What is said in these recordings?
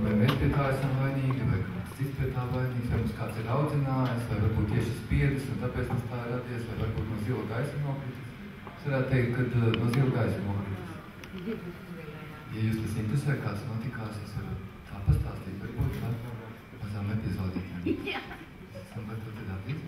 Vai mēs pie tā esam vainīgi, vai kāds cits pie tā vainīgs, vai mums kāds ir audzinājis, vai varbūt tieši spiedis, un tāpēc mums tā ir radies, vai varbūt no zila gaisa nokritis. Es varētu teikt, ka no zila gaisa nokritis. Ja jūs tas interesē, kāds notikās, es varu tā pastāstīt, varbūt par mazām epizodītēm. Esam gatavi tad attīst?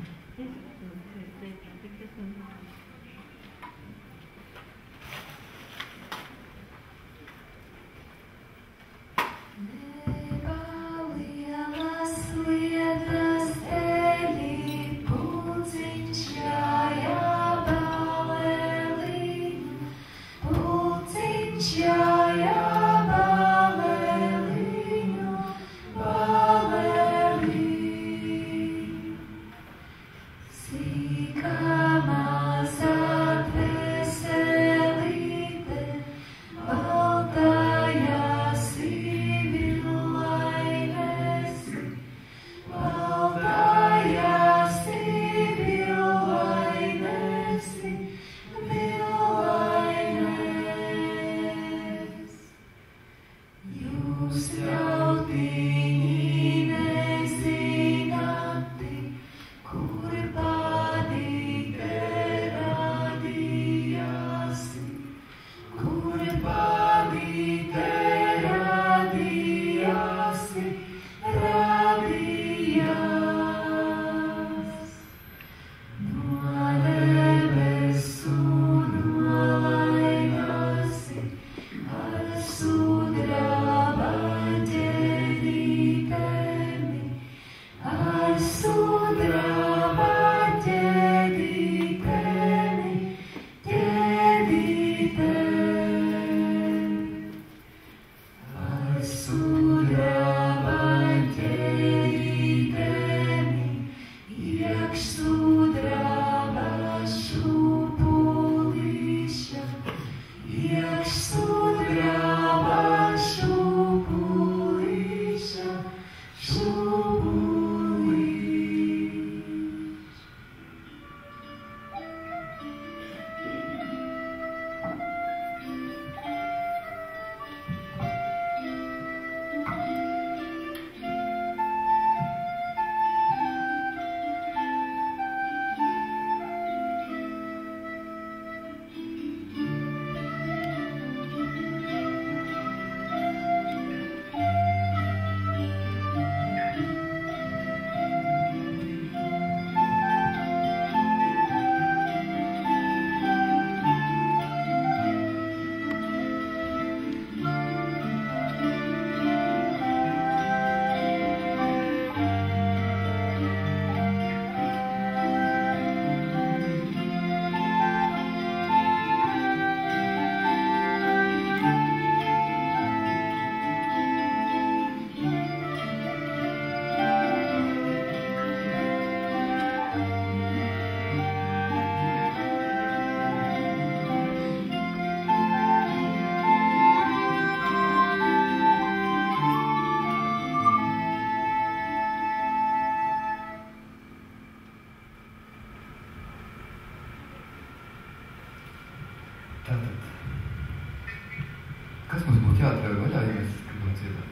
Kas mums būtu jāatrauj vaļā, ja mēs gribam dziedāt?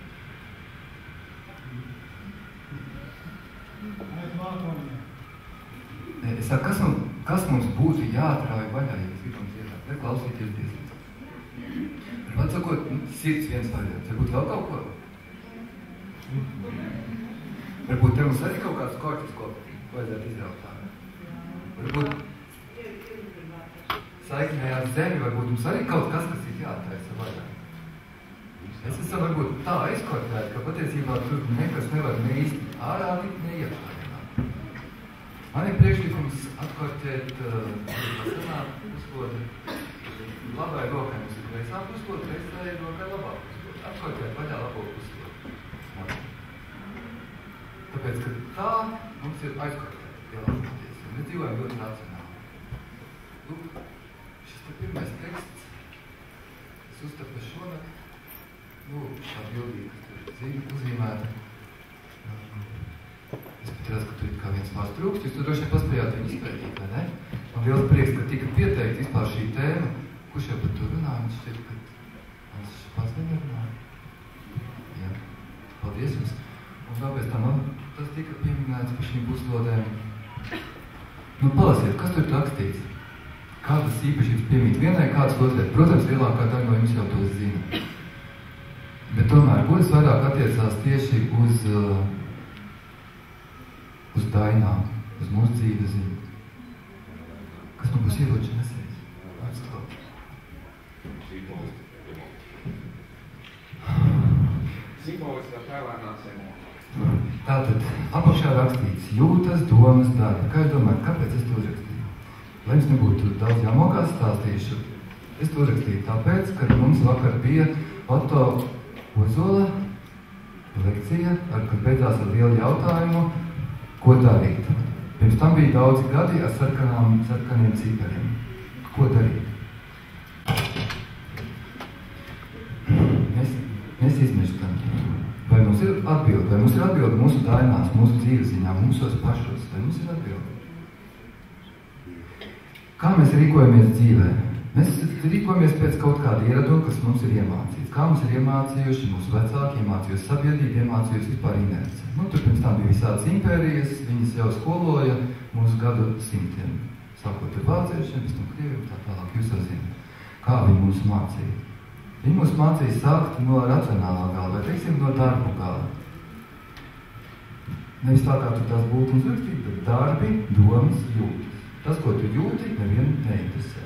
Nē, es saku, kas mums būtu jāatrauj vaļā, ja mēs gribam dziedāt? Vai klausīties diezgan? Varbūt sakot, sirds viens variants. Varbūt vēl kaut ko? Varbūt te mums arī kaut kāds kortis, ko vajadzētu izraukt tā. Varbūt saiknē ar zemi, varbūt mums arī kaut kas ir jāatraisa vaļā. Es esmu varbūt tā aizkortēti, ka patiesībā tur nekas nevar ne īsti ārā, ne iekšā. Man ir priekšlikums atkortēt senā puslodi. Labai rokai mums ir kreisā puslodi, kreisā rokai labā puslodi. Atkortēt vaļā labo puslodi. Tāpēc, ka tā mums ir aizkortēta lielākoties. Mēs dzīvojam ļoti racionāli. Lūk, šis te pirmais teksts, kas uztapa šonakt, tā bildī, kas tur ir uzzīmēta. Es pat redzu, ka tur ir kā viens vārds trūkst. Jūs tur droši vien paspējāt viņu izpētīt, vai ne? Man liels prieks, ka tika pieteikti vispār šī tēma. Kurš jau par to man šķiet, ka es pats nedarināju. Jā, paldies jums. Un vēl pēc tam, tas tika pieminēts par šīm puslodēm. Nu, palasiet, kas tur rakstīts? Kādas īpašības piemīt vienai, kādas otrai? Protams, lielākā daļa no jums jau to zina. Bet tomēr, kuras vairāk attiecās tieši uz dainām, uz mūsu dzīves ziņu? Kas man būs ieroči nesēs? Atstāv. Simbolis jau tēlēnās emocijas. Tātad, apakšā rakstīts jūtas, domas, darbi. Kā jūs domājat, kāpēc es to uzrakstīju? Lai jums nebūtu daudz jāmokās, stāstīšu. Es to uzrakstīju tāpēc, ka mums vakar bija Otto Ozola lekcija, kad beidzās ar lielu jautājumu, ko darīt. Pirms tam bija daudzi gadi ar sarkaniem cipariem. Ko darīt? Mēs izmeštam. Vai mums ir atbilde mūsu dainās, mūsu dzīvesziņā, mūsos pašos? Vai mums ir atbilde? Kā mēs rīkojamies dzīvē? Mēs rīkojamies pēc kaut kāda ieraduma, kas mums ir iemācīts. Kā mums ir iemācījuši mūsu vecāki, iemācījusi sabiedrība, iemācījusi vispār inerci. Nu, tur pirms tam bija visādas impērijas, viņas jau skoloja mūsu gadu simtiem. Sākot ar vāciešiem, pēc tam krieviem, tā tālāk, jūs jau zināt. Kā viņi mūs mācīja? Viņi mūs mācīja sākt no racionālā gala, vai teiksim no darbu gala. Nevis tā kā tu tās būtu uzrakstīt, bet darbi, domas, jūtas. Tas, ko tu jūti, nevienu neinteresē.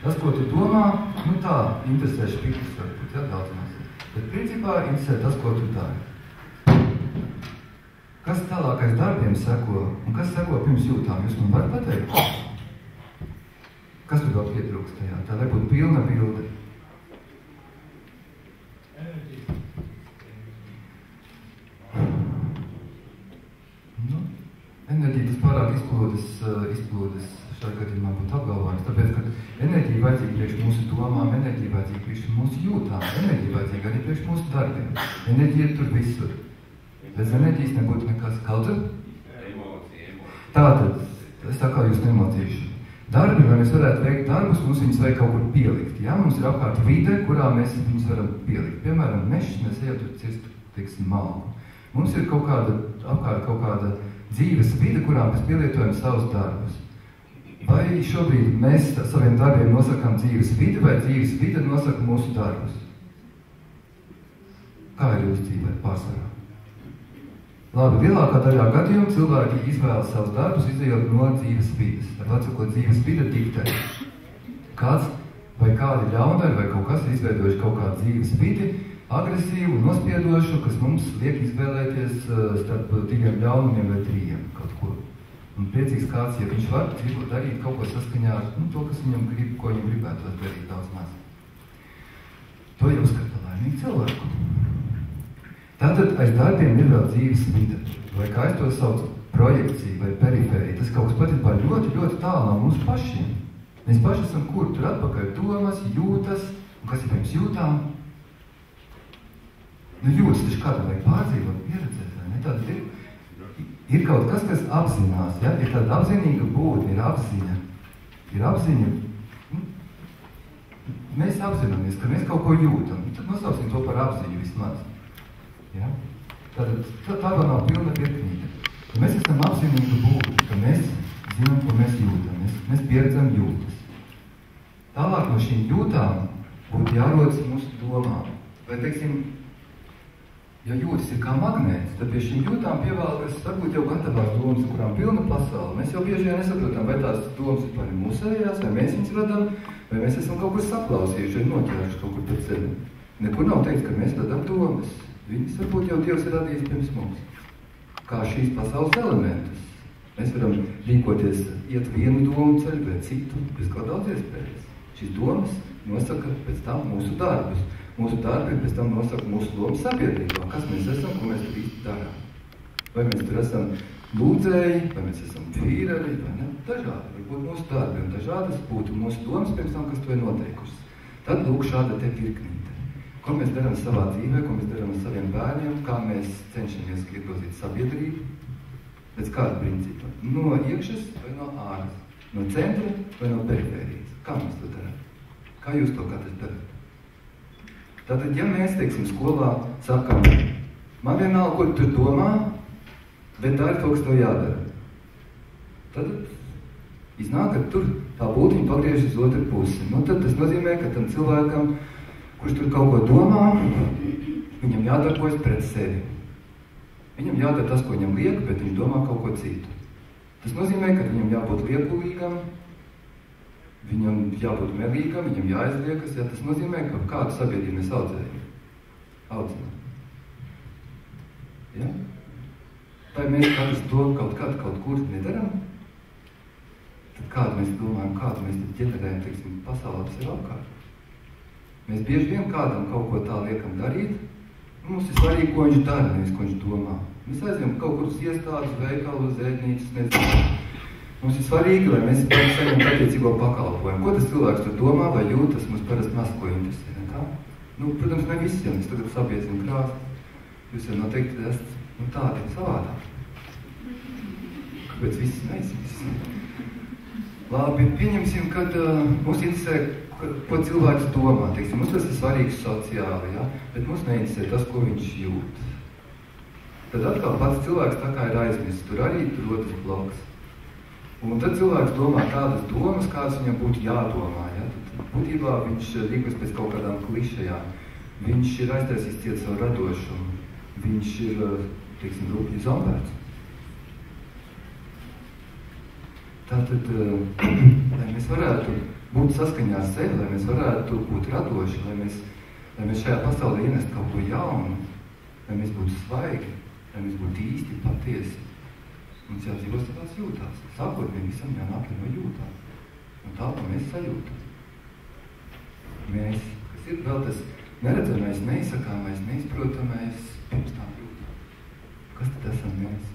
Tas, ko tu domā, nu tā, interesē špikus varbūt, jā, daudz maz. Bet principā interesē tas, ko tu dari. Kas tālākais darbiem seko, un kas seko pirms jūtām, jūs man varat pateikt? Kas tur vēl pietrūkst tajā? Tā lai būtu pilna bilde. Enerģija tas pārāk izplūdes šajā gadījumā būtu apgalvojums, tāpēc, ka enerģija vajadzīga priekš mūsu domām, enerģija vajadzīga priekš mūsu jūtām, enerģija vajadzīga arī priekš mūsu darbiem. Enerģija ir tur visur. Bez enerģijas nebūtu nekas kalda. Tātad, es tā kā jūs nemocīšu. Darbi, vai mēs varētu veikt darbus, mums viņus vajag kaut kur pielikt. Jā, mums ir apkārt vide, kurā mēs viņus varam pielikt. Piemēram, mešs, mēs ejam tur cirst, teiksim, malku. Mums ir apkārt kaut kāda dzīves vide, kurā mēs pielietojam savus darbus. Vai šobrīd mēs saviem darbiem nosakām dzīves vidi, vai dzīves vide nosaka mūsu darbus? Kā ir jūsu dzīvē pārsvarā? Labi, lielākā daļā gadījumu cilvēki izvēlas savus darbus, izējot no dzīves vides. Ar vecāko dzīves vide diktē. Kāds vai kādi ļaundaļi vai kaut kas ir izveidojuši kaut kādu dzīves vidi, agresīvu, nospiedošu, kas mums liek izvēlēties starp 2 ļaunumiem vai 3 kaut ko. Un priecīgs kāds, ja viņš var darīt kaut ko saskaņā ar to, kas viņam grib, ko viņam gribētu darīt daudz maz. To jau skata laimīgi cilvēku. Tātad aiz darbiem ir vēl dzīves vide, vai kā es to saucu, projekcija vai perifērija. Tas kaut kas patiesībā ļoti, ļoti tālu no mums pašiem. Mēs paši esam kur? Tur atpakaļ domas, jūtas, un kas ir pirms jūtām? Nu jūtas, taču kādam vajag pārdzīvot, pieredzēt, vai ne? Tad ir kaut kas, kas apzinās, ja? Ir tāda apzinīga būtne, ir apziņa. Ir apziņa. Mēs apzināmies, ka mēs kaut ko jūtam. Tad nosauksim to par apziņu vismaz. Ja? Tā vēl nav pilna virknība. Ja mēs esam apzinīga būtne, ka mēs zinām, ko mēs jūtam. Mēs pieredzam jūtas. Tālāk no šīm jūtām būtu jārodas mūsu domām. Vai, teiksim, ja jūtas ir kā magnēts, tad pie šīm jūtām pievēlkas varbūt jau gatavās domas, kurām pilna pasaule. Mēs jau bieži nesaprotam, vai tās domas ir pāri mūsējās, vai mēs viņas radām, vai mēs esam kaut kur saklausījuši, vai noķēruši kaut kur pēc sevi. Nekur nav teiks, ka mēs radām domas. Viņas varbūt jau Dievs ir radījis pirms mums. Kā šīs pasaules elementus. Mēs varam rīkoties, iet vienu domu ceļu, vai citu, bez kā daudz iespējas. Šīs domas nosaka pēc tam mūsu darbus. Mūsu darbi pēc tam nosaka mūsu lomu sabiedrībā. Kas mēs esam, ko mēs tur īsti darām. Vai mēs tur esam lūdzēji, vai mēs esam vīreri, vai ne? Dažādi. Varbūt mūsu darbi un dažādas būtu mūsu domas pirms tam, kas to ir noteikušas. Tad lūk šāda te virknīte. Ko mēs darām savā dzīvē, ko mēs darām ar saviem bērniem, kā mēs cenšamies iegrozīt sabiedrību, pēc kāda principa. No iekšas vai no āras, no centra vai no perifērijas. Kā mēs to darām? Kā jūs to katrs darat? Tātad, ja mēs, teiksim, skolā sakam, man vienalga, ko tu domā, bet dari to, kas tev jādara. Tad iznāk, ka tur tā būtiņa pagriež uz otru pusi. Nu, tad tas nozīmē, ka tam cilvēkam, kurš tur kaut ko domā, viņam jādarbojas pret sevi. Viņam jādara tas, ko viņam liek, bet viņš domā kaut ko citu. Tas nozīmē, ka viņam jābūt liekulīgam, viņam jābūt melīgam, viņam jāizliekas, ja tas nozīmē, ka kādu sabiedrību mēs audzinām. Ja? Vai mēs katrs to kaut kur nedaram? Tad kādu mēs domājam, kādu mēs ģenerējam, teiksim, pasaulē tas ir apkārt. Mēs bieži vien kādam kaut ko tā liekam darīt, mums ir svarīgi, ko viņš dara, nevis ko viņš domā. Mēs aizjām kaut kur uz iestādes, veikalu, uz ēdnīcas, nezinu. Mums ir svarīgi, lai mēs saņemam attiecīgo pakalpojumu. Ko tas cilvēks tur domā vai jūt, tas mums parasti maz ko interesē, ne tā? Nu, protams, ne visiem, es tagad sabiecinu krāsu. Jūs jau noteikti esat tādi savādāk. Kāpēc visi neizsīs? Labi, pieņemsim, kad mums interesē, ko cilvēks domā. Teiksim, mums tas ir svarīgs sociāli, ja? Bet mums neinteresē tas, ko viņš jūt. Tad atkal pats cilvēks tā kā ir aizmirsts, tur arī tur otrs bloks. Un tad cilvēks domā tādas domas, kādas viņam būtu jādomā. Ja? Tad būtībā viņš rīkos pēc kaut kādām klišajām. Viņš ir aiztaisījis ciet savu radošumu. Viņš ir, teiksim, rūpīgi zombērts. Tātad, lai mēs varētu būt saskaņā ar sevi, lai mēs varētu būt radoši, lai mēs šajā pasaulē ienest kaut ko jaunu, lai mēs būtu svaigi, lai mēs būtu īsti, patiesi. Mums jādzīvo savās jūtās. Sākotnēji visam jānāk no jūtām. Un tā, ko mēs sajūtam. Mēs, kas ir vēl tas neredzamais, neizsakāmais, neizprotamais, pirms tām jūtām. Kas tad esam mēs?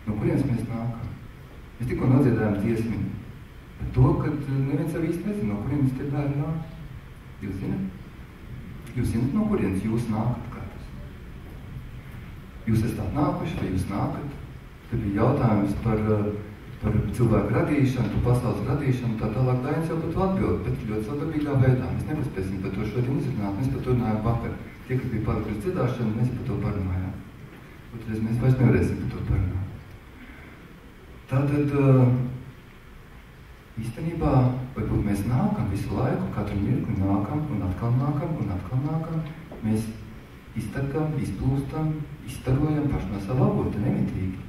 No kurienes mēs nākam? Mēs tikko nodziedājām dziesmiņu. Par to, ka neviens jau īsti nezina, no kurienes te bērni nāk. Jūs zināt? Jūs zināt, no kurienes jūs nākat katrs? Jūs esat atnākuši, vai jūs nākat? Tad bija jautājums par cilvēku radīšanu, par pasaules radīšanu, tā tālāk Dainis jau par to atbild, bet ļoti sadarbīgā veidā. Mēs nepaspēsim par to šodien izrunāt, mēs par to runājām vakar. Tie, kas bija palikuši dziedāšanu, mēs par to parunājām. Otrais mēs vairs nevarēsim par to parunāt. Tātad, īstenībā, varbūt mēs nākam visu laiku, katru mirkli nākam un atkal nākam un atkal nākam. Mēs iztakam, izplūstam, izstarojam paši no savu avota nemitīgi.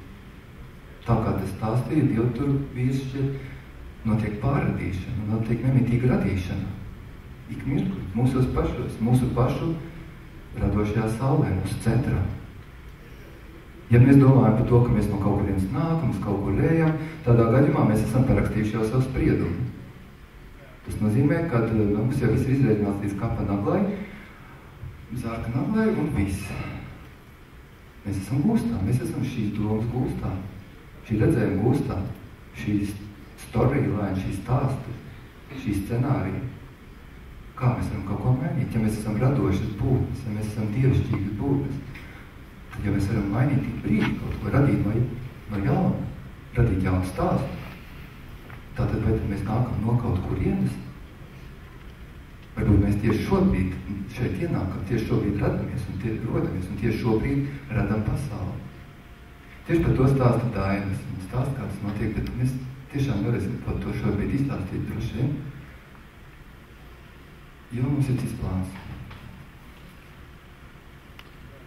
Tā kā tas stāstīja, jau tur bieži notiek pārradīšana, notiek nemitīga radīšana. Ik mirkli, mūsos pašos, mūsu pašu radošajā saulē, mūsu centrā. Ja mēs domājam par to, ka mēs no kaut kurienes nākam, uz kaut kur ejam, tādā gadījumā mēs esam parakstījuši jau savu spriedumu. Tas nozīmē, ka mums jau viss ir izreikināts līdz kapa naglai, zārka naglai un viss. Mēs esam gūstā, mēs esam šīs domas gūstā. Šī redzējuma gūstā, šī storyline, šī stāsti, šī scenārija. Kā mēs varam kaut ko mainīt? Ja mēs esam radošas būtnes, ja mēs esam dievišķīgas būtnes, tad ja mēs varam mainīt tik brīdi kaut ko, radīt no jauna, radīt jaunu stāstu, tātad vai tad mēs nākam no kaut kurienes? Varbūt mēs tieši šobrīd šeit ienākam, tieši šobrīd rodamies un tieši šobrīd radam pasauli. Tieši par to stāsta Dainis. Viņš stāsta, kā tas notiek, bet mēs tiešām varēsim par to šobrīd izstāstīt droši vien. Jo mums ir cits plāns.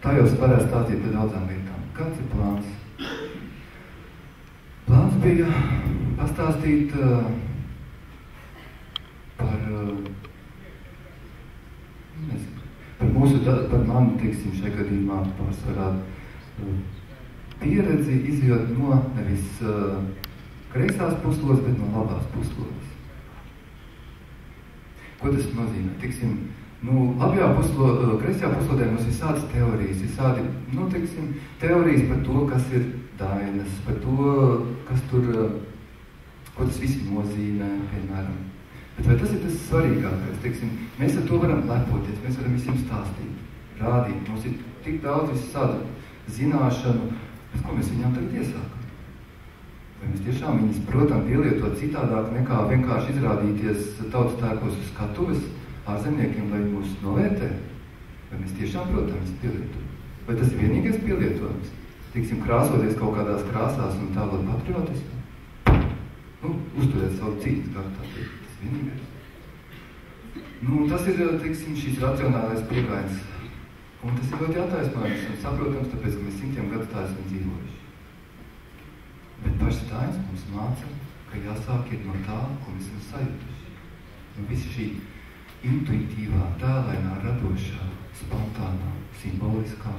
Tā jau varētu stāstīt par daudzām lietām. Kāds ir plāns? Plāns bija pastāstīt par mani, teiksim, šajā gadījumā pārsvarā pieredzi izjūt no nevis kreisās puslodes, bet no labās puslodes. Ko tas nozīmē? Teiksim, kreisajā puslodē mums ir visādas teorijas, teorijas par to, kas ir Dainas, par to, ko tas viss nozīmē, piemēram. Bet vai tas ir tas svarīgākais? Teiksim, mēs ar to varam lepoties, mēs varam visiem stāstīt, rādīt. Mums ir tik daudz visādu zināšanu, bet ko mēs viņām tagad iesākam? Vai mēs tiešām viņas, protams, pielietot citādāk nekā vienkārši izrādīties tautas tērpos uz skatuves ārzemniekiem, lai mūs novērtē? Vai mēs tiešām protam viņas pielietot? Vai tas ir vienīgais pielietojums? Tiksim, krāsoties kaut kādās krāsās un tālāk patriotismu? Uzturēt savu dzīves garu, tas vienīgais. Tas ir, tiksim, šīs racionālais pieejams. Un tas ir ļoti attaisnojams un saprotams, tāpēc, ka mēs simtiem gadu tā esam dzīvojuši. Bet pašs Stains mums māca, ka jāsāk ir no tā, ko mēs esam sajutuši. No visa šī intuitīvā, tēlainā, radošā, spontānā, simboliskā,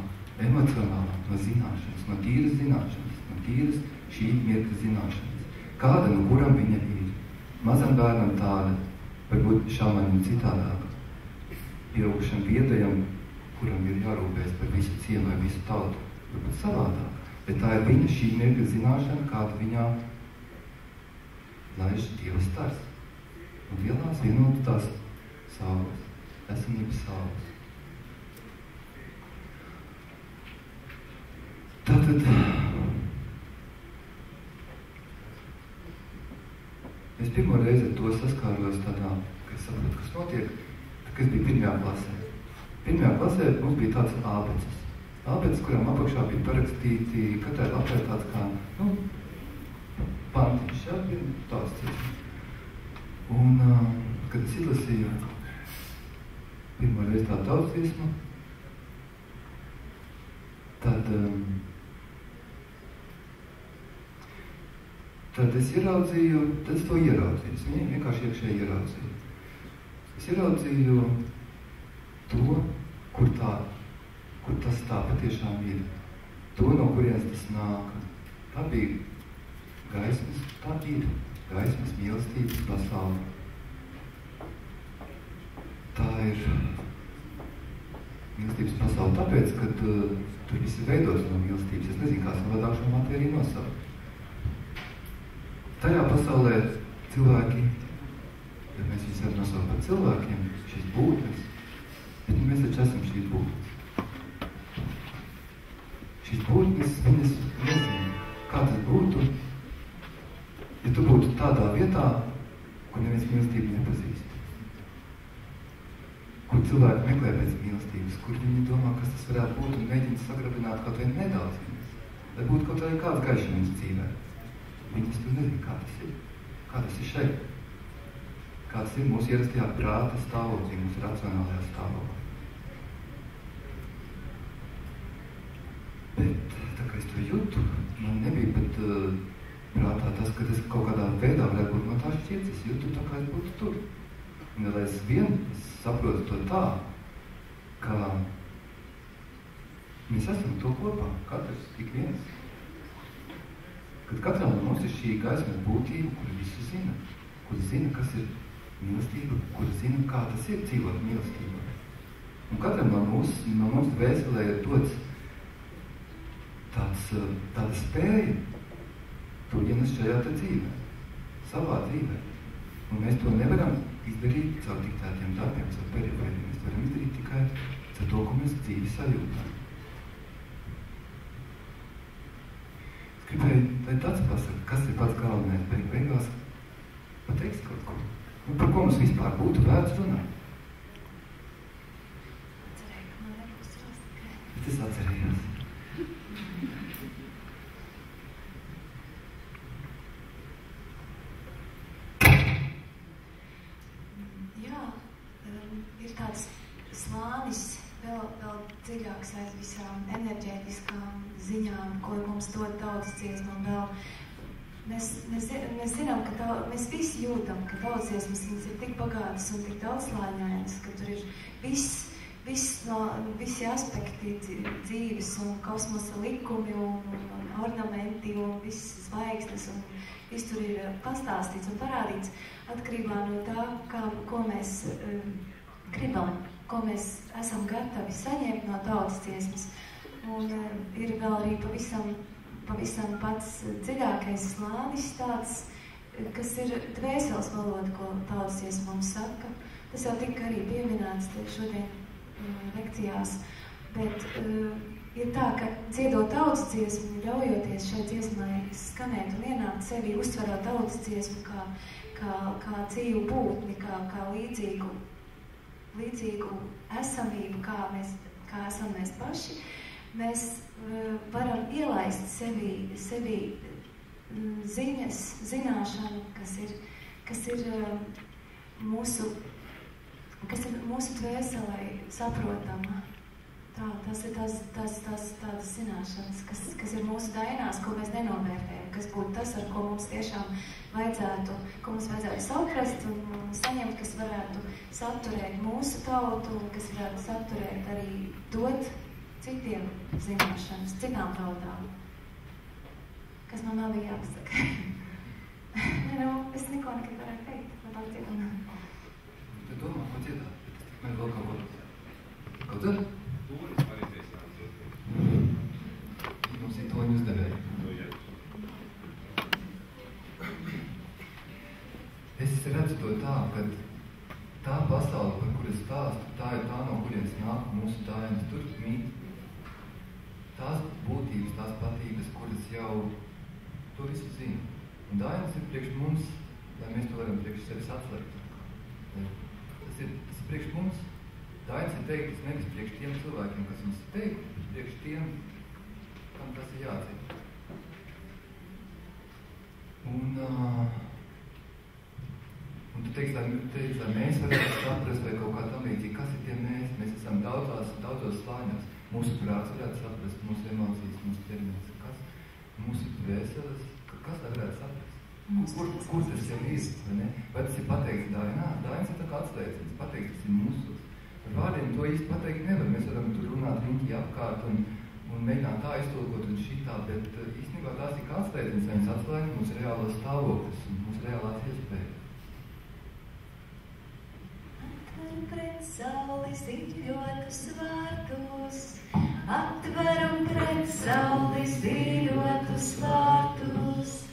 emocionālā, no zināšanas, no tīras zināšanas, no tīras šī mirkļa zināšanas. Kāda no kuram viņa ir? Mazam bērnam tāda, varbūt šāmanim citādāk. Pieaugušam viedajam, kuram ir jārūpēs par visu ciemu vai visu tautu, varbūt savādāk. Bet tā ir viņa šī mirkļa zināšana, kāda viņā laiž Dieva stars. Un lielās vienot tās saules, esamības saules. Tātad es pirmo reizi ar to saskāros tādā, ka es saprotu, kas notiek, kad es biju pirmajā klasē. Pirmajā klasē mums bija tāds ābeces. Ābeces, kuram apakšā bija parakstīti, katrai lapē tāds kā, pantiņš, bija tāds cits. Un, kad es izlasīju pirmo reizi tā tautsdziesmu, tad es ieraudzīju, tad es to ieraudzīju. Es viņu vienkārši iekšēji ieraudzīju. Es ieraudzīju to, kur tas tā patiešām ir. To, no kurienes tas nāk. Tā bija gaismas, tā ir gaismas mīlestības pasaule. Tā ir mīlestības pasaule tāpēc, ka tur viss ir veidots no mīlestības. Es nezinu, kā savādāk šo matēriju nosaukt. Tajā pasaulē cilvēki, ja mēs viņus varam nosaukt par cilvēkiem, šīs būtnes, bet mēs taču esam šīs būtnes. Šīs būtnes, viņas nezinu, kā tas būtu, ja tu būtu tādā vietā, kur neviens mīlestību nepazīst. Kur cilvēki meklē pēc mīlestības, kur viņi domā, kas tas varētu būt un mēģina sagrabināt kaut vien nedaudz viņas. Lai būtu kaut arī kāds gaišums dzīvē. Viņas tur nezinu, kā tas ir šeit. Kā tas ir mūsu ierastajā prāta stāvoklī, mūsu racionālajā stāvoklī. Bet tā kā es to jūtu, man nebija pat prātā tas, ka es kaut kādā veidā varētu būt no tā šķirts. Es jūtu tā, kā es būtu tur. Un lai es saprotu to tā, ka mēs esam to kopā, katrs tik viens. Kad katram no mums ir šī gaismas būtība, kura visu zina, kur zina, kas ir mīlestība, kur zina, kā tas ir dzīvot mīlestībā. Un katram no mums dvēselē ir dots tāda spēja to ienest šajā te dzīvē, savā dzīvē. Un mēs to nevaram izdarīt caur diktētiem darbiem, caur periovēdiem. Mēs to varam izdarīt tikai caur to, ko mēs dzīvi sajūtām. Es gribēju, lai tāds pasaka, kas ir pats galvenais, beigās pateiks kaut ko. Un par ko mums vispār būtu vērts runāt? Cerēju, ka man nebūs rasta. Bet es atcerējos. Ir tāds slānis vēl dziļāks aiz visām enerģētiskām ziņām, ko mums dod tautsdziesma un vēl. Mēs zinām, ka mēs visi jūtam, ka tautsdziesmas viņas ir tik bagātas un tik daudzslāņainas, ka tur ir visi aspekti dzīves un kosmosa likumi un ornamenti un viss zvaigznes un viss tur ir pastāstīts un parādīts atkarībā no tā, ko mēs gribam, ko mēs esam gatavi saņemt no tautsdziesmas. Un ir vēl arī pavisam pats dziļākais slānis tāds, kas ir dvēseles valoda, ko tautsdziesma mums saka. Tas jau tika arī pieminēts šodien lekcijās, bet ir tā, ka dziedot tautsdziesmu, ļaujoties šai dziesmai skanēt un ienākt sevi, uztverot tautsdziesmu kā dzīvu būtni, kā līdzīgu līdzīgu esamību, kā esam mēs paši, mēs varam ielaist sevi ziņas, zināšanu, kas ir mūsu dvēselē saprotama. Tas ir tādas zināšanas, kas ir mūsu dainās, ko mēs nenovērtējam, kas būtu tas, ar ko mums tiešām vajadzētu saprast un saņemt, kas varētu saturēt mūsu tautu, kas varētu saturēt arī dot citiem zināšanas, citām tautām. Kas man nav bija jāpasaka. Es neko nekad varētu teikt, labāk dziedam. Tu domā, ko dziedāt? Man vēl kaut ko. Kaut tad? Tūris arī tiesāt. Mums ir toņu uzdevēji. Es redzu to tā, ka tā pasaule, par kuras stāstu, tā ir tā, no kurienes nāk mūsu dainas. Tur mīt tās būtības, tās patības, kuras jau to visu zina. Un dainas ir priekš mums, lai mēs to varam priekš sevis atslēgt. Tas ir priekš mums. Dainas ir teiktas nevis priekš tiem cilvēkiem, kas mums ir teikti, priekš tiem, kam tas ir jādzird. Un tu teiks, lai mēs varētu saprast vai kaut kā tam līdzīgi, kas ir tie mēs. Mēs esam daudzos slāņos. Mūsu prāts varētu saprast, mūsu emocijas, mūsu ķermenis, kas mūsu dvēseles, kas tā varētu saprast. Kur tas jau ir, vai ne? Vai tas ir pateikts dainā? Dainas ir tā kā atslēdzins, pateikts, tas ir mūsos. Ar vārdiem to īsti pateikt nevar. Mēs varam tur runāt riņķi apkārt un mēģināt tā iztulkot un šitā, bet īstenībā tās ir kā atslēdzins, viņas atslēg mūsu reālos stāvoklis un mūsu reālās iespējas. Pret sauli ziļotus vārtus, atveru pret sauli ziļotus vārtus,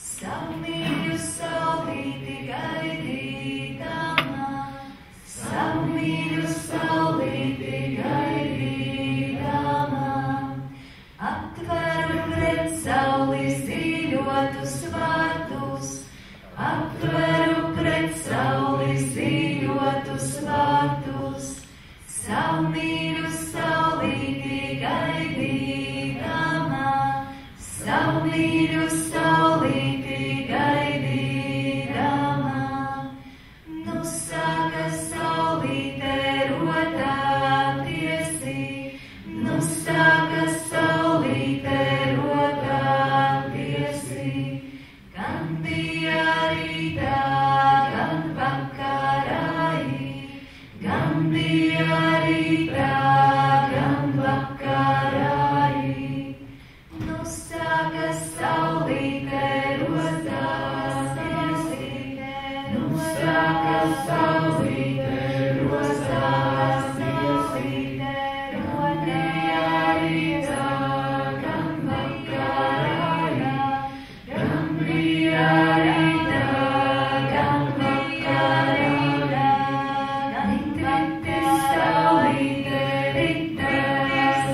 samīļu saulīti gaidīdama, samīļu saulīti gaidīdama, atveru pret sauli ziļotus vārtus, atveru pret sauli ziļotus vārtus, samīļu saulīti gaidīdama, samīļu saulīti gaidīdama. Nu sāka saulīte rodātiesi, nu sāka saulīte rodātiesi, gan bija rītā, gan vakarāji, gan bija rītā, gan vakarāji. Nu sāka saulīte rodātiesi, nu sāka saulīte rodātiesi, gan bija rītā, gan vakarāji, gan bija rītā, gan vakarāji, gan rite saulīte, rite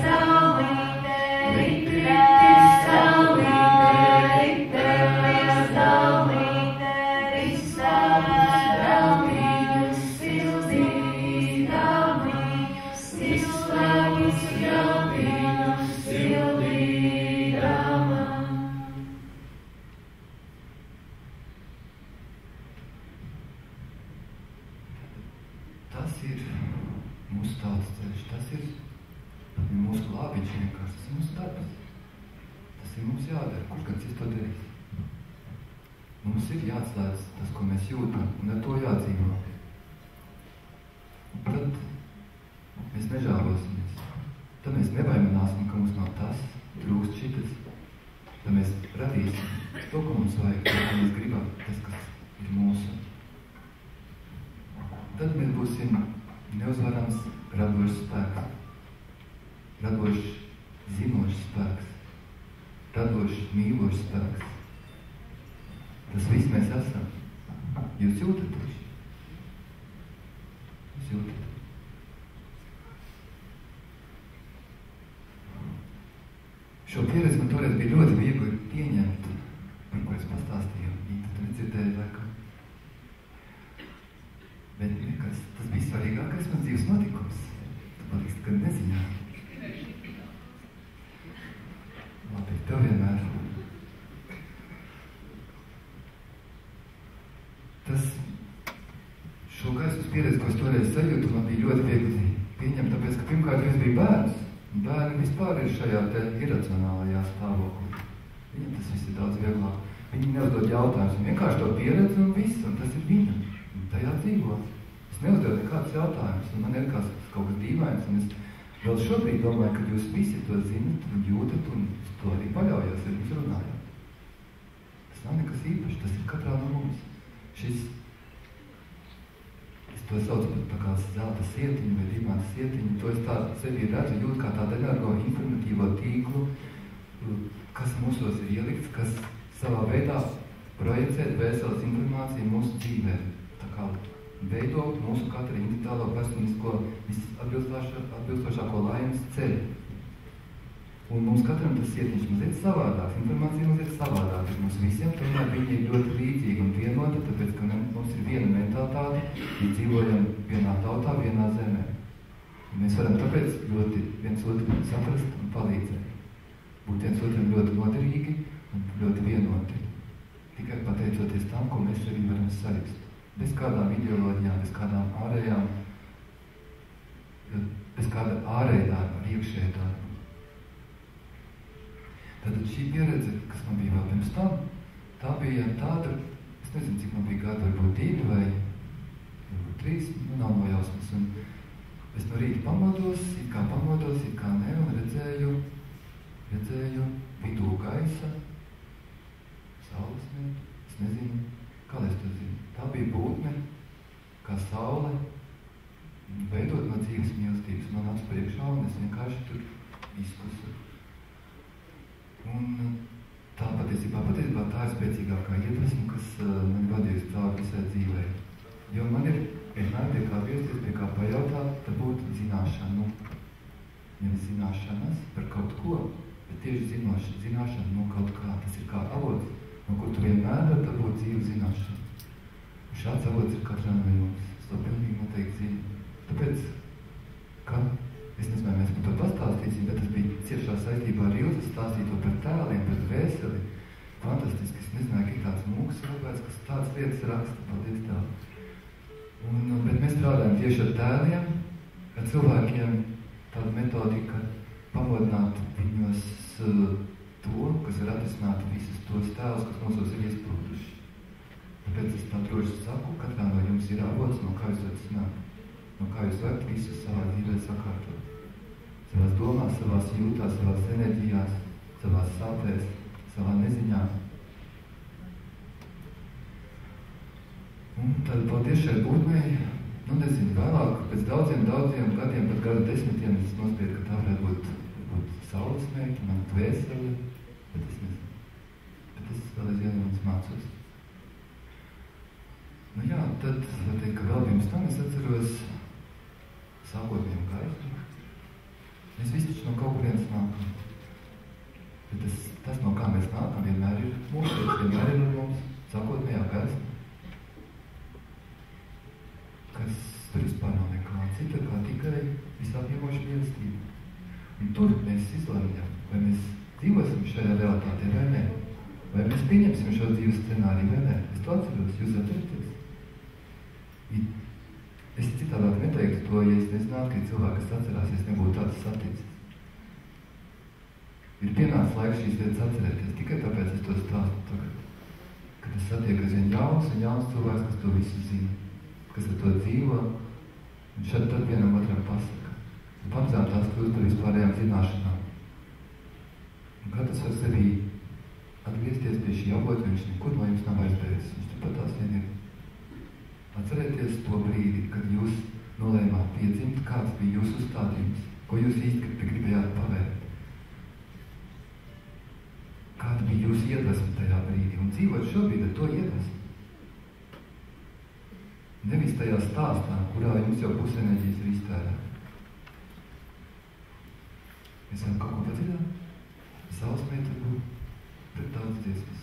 saulīte, rite saulīte, rite saulīte, izsāveltīņus sildīdamiņus, izslēgus jautīņus sildīdama. Tas ir mūsu tautas ceļš, tas ir mūsu glābiņš vienkārši, tas ir mūsu darbs. Tas ir mums jādara, kurš gan cits to darīs. Mums ir jāatslēdz tas, ko mēs jūtam, un ar to jādzīvo. Tad mēs nežālosimies. Tad mēs nebaimināsim, ka mums nav tas, trūkst šitas. Tad mēs radīsim to, ko mums vajag, ko mēs gribam, tas, kas ir mūsu. Tad mēs būsim neuzvarams radošs spēks, radošs zinošs spēks, radošs mīlošs spēks. Tas viss mēs esam. Jūs jūtat taču? Jūs jūtat? Šo pieredzi man toreiz bija ļoti viegli pieņemt, par ko es pastāstīju. Viņi tad nedzirdēja laikam. Bet nekas, tas bija svarīgākais man dzīves notikums. Tu paliksi tikai neziņā. Labi, tev vienmēr. Tas šo gaismas pieredzi, ko es toreiz sajūtu, man bija ļoti viegli pieņemt, tāpēc, ka pirmkārt es biju bērns. Bērni vispār ir šajā te iracionālajā stāvoklī. Viņam tas viss ir daudz vieglāk. Viņi neuzdod jautājumus, viņi vienkārši to pieredzi un viss, un tas ir viņa. Un tajā dzīvo. Es neuzdodu nekādus jautājumus, un man ir kaut kas dīvains, un es vēl šobrīd domāju, ka jūs visi to zinat un jūtat, un es to arī paļaujos, ja jūs runājat. Tas nav nekas īpašs, tas ir katrā no mums. Es to saucu par tā kā zelta sietiņu vai dimanta sietiņu, to es tā sevi redzu, jūt kā tādu energo informatīvo tīklu, kas mūsos ir ielikts, kas savā veidā projicē dvēseles informāciju mūsu dzīvē. Tā kā veidot mūsu katra individuālo personisko visatbilstošāko laimes ceļu. Un mums katram tas sietiņš mazliet savādāk, informācija mazliet savādāk. Mums visiem tomēr viņi ir ļoti līdzīgi un vienota, tāpēc, ka mums ir viena mentalitāte, mēs dzīvojam vienā tautā, vienā zemē. Un mēs varam tāpēc ļoti viens otru saprast un palīdzēt. Būt viens otram ļoti noderīgi un ļoti vienoti. Tikai pateicoties tam, ko mēs arī varam sajust. Bez kādām ideoloģijām, bez kādām ārējām, bez kāda ārēja darba, iekšēja darba. Tātad šī pieredze, kas man bija vēl pirms tam, tā bija tāda, es nezinu, cik man bija gadi, varbūt 2 vai 3, nav nojausmas. Un es no rīta pamodos, it kā ne, un redzēju vidū gaisa, saulesmētu, es nezinu, kā es to zinu. Tā bija būtne, kā saule, veidot no dzīves mīlestības man acu priekšā, un es vienkārši tur izkusu. Un tā patiesībā tā ir spēcīgākā iedvesma, kas man vadījusi cauri visai dzīvē. Jo man ir vienmēr pie kā griezties, pie kā pajautāt, tad būtu zināšanu. Nevis zināšanas par kaut ko, bet tieši zināšana no kaut kā. Tas ir kā avots, no kur tu vienmēr var dabūt dzīvu zināšanu. Un šāds avots ir katrā no jums. Es to pilnīgi noteikti zinu. Tāpēc, ka es nezinu, vai mēs par to pastāstīsim, bet tas bija ciešā saistībā ar Ilzas stāstīto par tēliem, par dvēseli. Fantastiski, es nezināju, ka ir tāds mūks cilvēks, kas tādas lietas raksta, paldies Tev. Bet mēs strādājam tieši ar tēliem, ar cilvēkiem tādu metodiku, pamodināt viņos to, kas ir atrisināt visus tos tēlus, kas mūsos ir iesprūduši. Tāpēc es tā droši saku, katrā no jums ir avots, no kā jūs varat zināt, no kā jūs varat visus savā dzīvē sakārtot. Savās domās, savās jūtās, savās enerģijās, savās sāpēs, savā neziņā. Un tad paldies šai būtnei, nezinu, vēlāk, pēc daudziem gadiem, pat gadu desmitiem, es nospiedu, ka tā varētu būt saulesmēķi, man dvēseli, bet es nezinu. Bet es vēl aizvien mums mācos. Nu jā, tad, var teikt, ka vēl pirms tam es atceros sākotnēm gaisu. Mēs visi taču no kaut kurienes nākam. Bet tas, no kā mēs nākam, vienmēr ir mūsu, vienmēr ir ar mums sākotnējā gaisma. Kas tur vispār nav nekā cita, kā tikai visapņemoša mīlestība. Un tur mēs izlemjam, vai mēs dzīvosim šajā realitātē vai ne. Vai mēs pieņemsim šo dzīves scenāriju vai ne. Es to atceros, jūs atceraties. Es citādāk neteiktu to, ja es nezinātu, ka cilvēki, kas atcerās, es nebūtu tāds saticis. Ir pienācis laiks šīs lietas atcerēties, tikai tāpēc es to stāstu tagad. Kad es satieku aizvien jauns un jauns cilvēks, kas to visu zina, kas ar to dzīvo, un šad tad vienam otram pasaka. Un pamazām tās kļūst par vispārējām zināšanām. Un katrs var sevi atgriezties pie šī avota, viņš nekur no jums nav aizbēris. Viņš tur pat tās vien ir. Atcerieties to brīdi, kad jūs nolēmāt piedzimt, kāds bija jūsu uzstādījums, ko jūs īsti gribējāt pavērt. Kāda bija jūsu iedvesma tajā brīdī, un dzīvot šobrīd ar to iedvesmu. Nevis tajā stāstā, kurā jums jau pusenerģijas ir iztērēta. Mēs varam kaut ko padzirdēt? Saulesmēta būt, bet daudz dziesmas.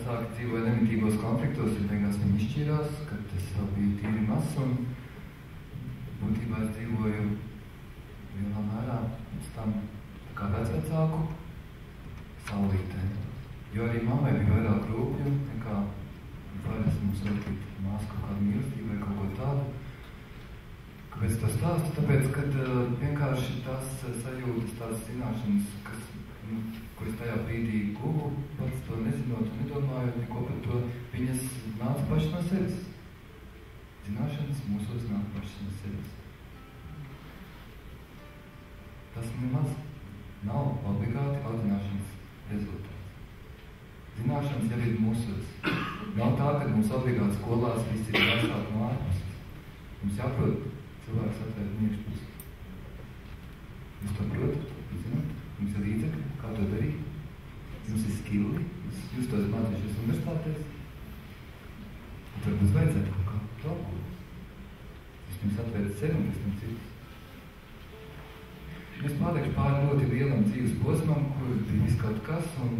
vecāki dzīvoja nemitīgos konfliktos, un beigās viņi izšķīrās, kad es vēl biju tīri mazs, un būtībā es dzīvoju vienā mērā pēc tam kā vecvecāku saulītē. Jo arī mammai bija vairāk rūpju, nekā vairs mums veltīt māsu kaut kādu mīlestību vai kaut ko tādu. Kāpēc to stāstu? Tāpēc, kad vienkārši tās sajūtas, tās zināšanas, ko es tajā brīdī guvu, pats to nezinot un nedomājot neko par to, viņas nāca paši no sevis. Zināšanas mūsos nāk paši no sevis. Tas nemaz nav obligāti audzināšanas rezultāts. Zināšanas jau ir mūsos. Nav tā, ka mums obligāti skolās viss ir jāsāk no ārpuses. Mums jāprot cilvēks atvērt iekšpusi. Jūs to protat, jūs zināt, jums ir līdzekļi, kā to darīt. Jums ir skilli, jūs tos mācījušies universitātēs. Un varbūt vajadzētu kaut kā talkot. Jūs jums atvērt sevi un pēc tam citus. Es pārliekšu pāri ļoti lielam dzīves posmam, kur bija viss kaut kas, un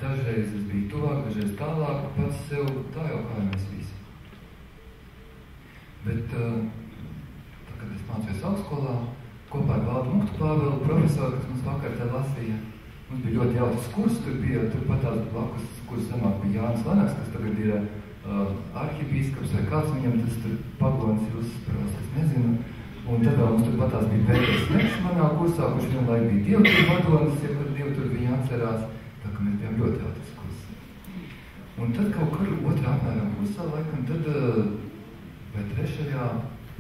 dažreiz es biju tuvāk, dažreiz tālāk, pats sev tā jau kā mēs visi. Bet, kad es mācījos augstskolā, kopā ar Valdu Muktu Pāvelu, profesoru, kas mums vakar te lasīja, mums bija ļoti jautrs kurs, tur patās blakus, kurs zemāk bija Jānis Lenaks, kas tagad ir arhibīskaps vai kāds viņam tas tur pagonis ir uzsprās, es nezinu. Un tad vēl mums tur patās bija Pēters Meks manā kursā, kurš vienlaik bija dievtur pagonis, ja kur dievtur viņa atcerās, tā ka mēs bijām ļoti jautrs kurs. Un tad kaut kur otrā apmēram kursā, laikam, tad vai trešajā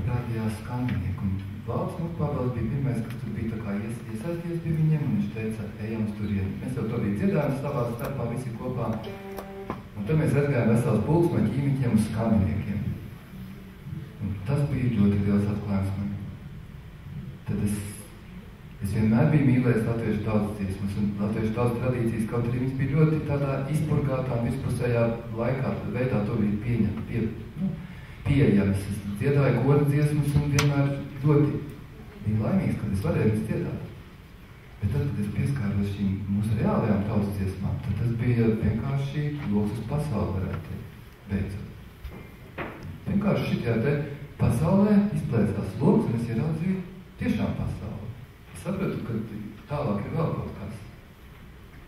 rādījās skandinieki. Un Valds Mukpāvels bija pirmais, kas tur bija tā kā iesaisties pie viņiem, un viņš teica, ejam uz turien. Mēs jau to bija dziedājums savā starpā visi kopā. Un tad mēs aizgājām vesels pulks no ķīmiķiem uz skandiniekiem. Un tas bija ļoti liels atklājums man. Tad es vienmēr biju mīlējis latviešu tautas dziesmas un latviešu tautas tradīcijas, kaut arī viņas bija ļoti tādā izpurgātā un vispusējā laikā, tad veidā to bija pieejams. Es dziedāju koru dziesmas un vienmēr ļoti biju laimīgs, kad es varēju viņas dziedāt. Bet tad, kad es pieskāros šīm mūsu reālajām tautas dziesmām, tad tas bija vienkārši loks uz pasauli, varētu teikt, beidzot. Vienkārši šitajā te pasaulē izplēsās loks un es ieraudzīju tiešām pasauli. Es sapratu, ka tālāk ir vēl kaut kas.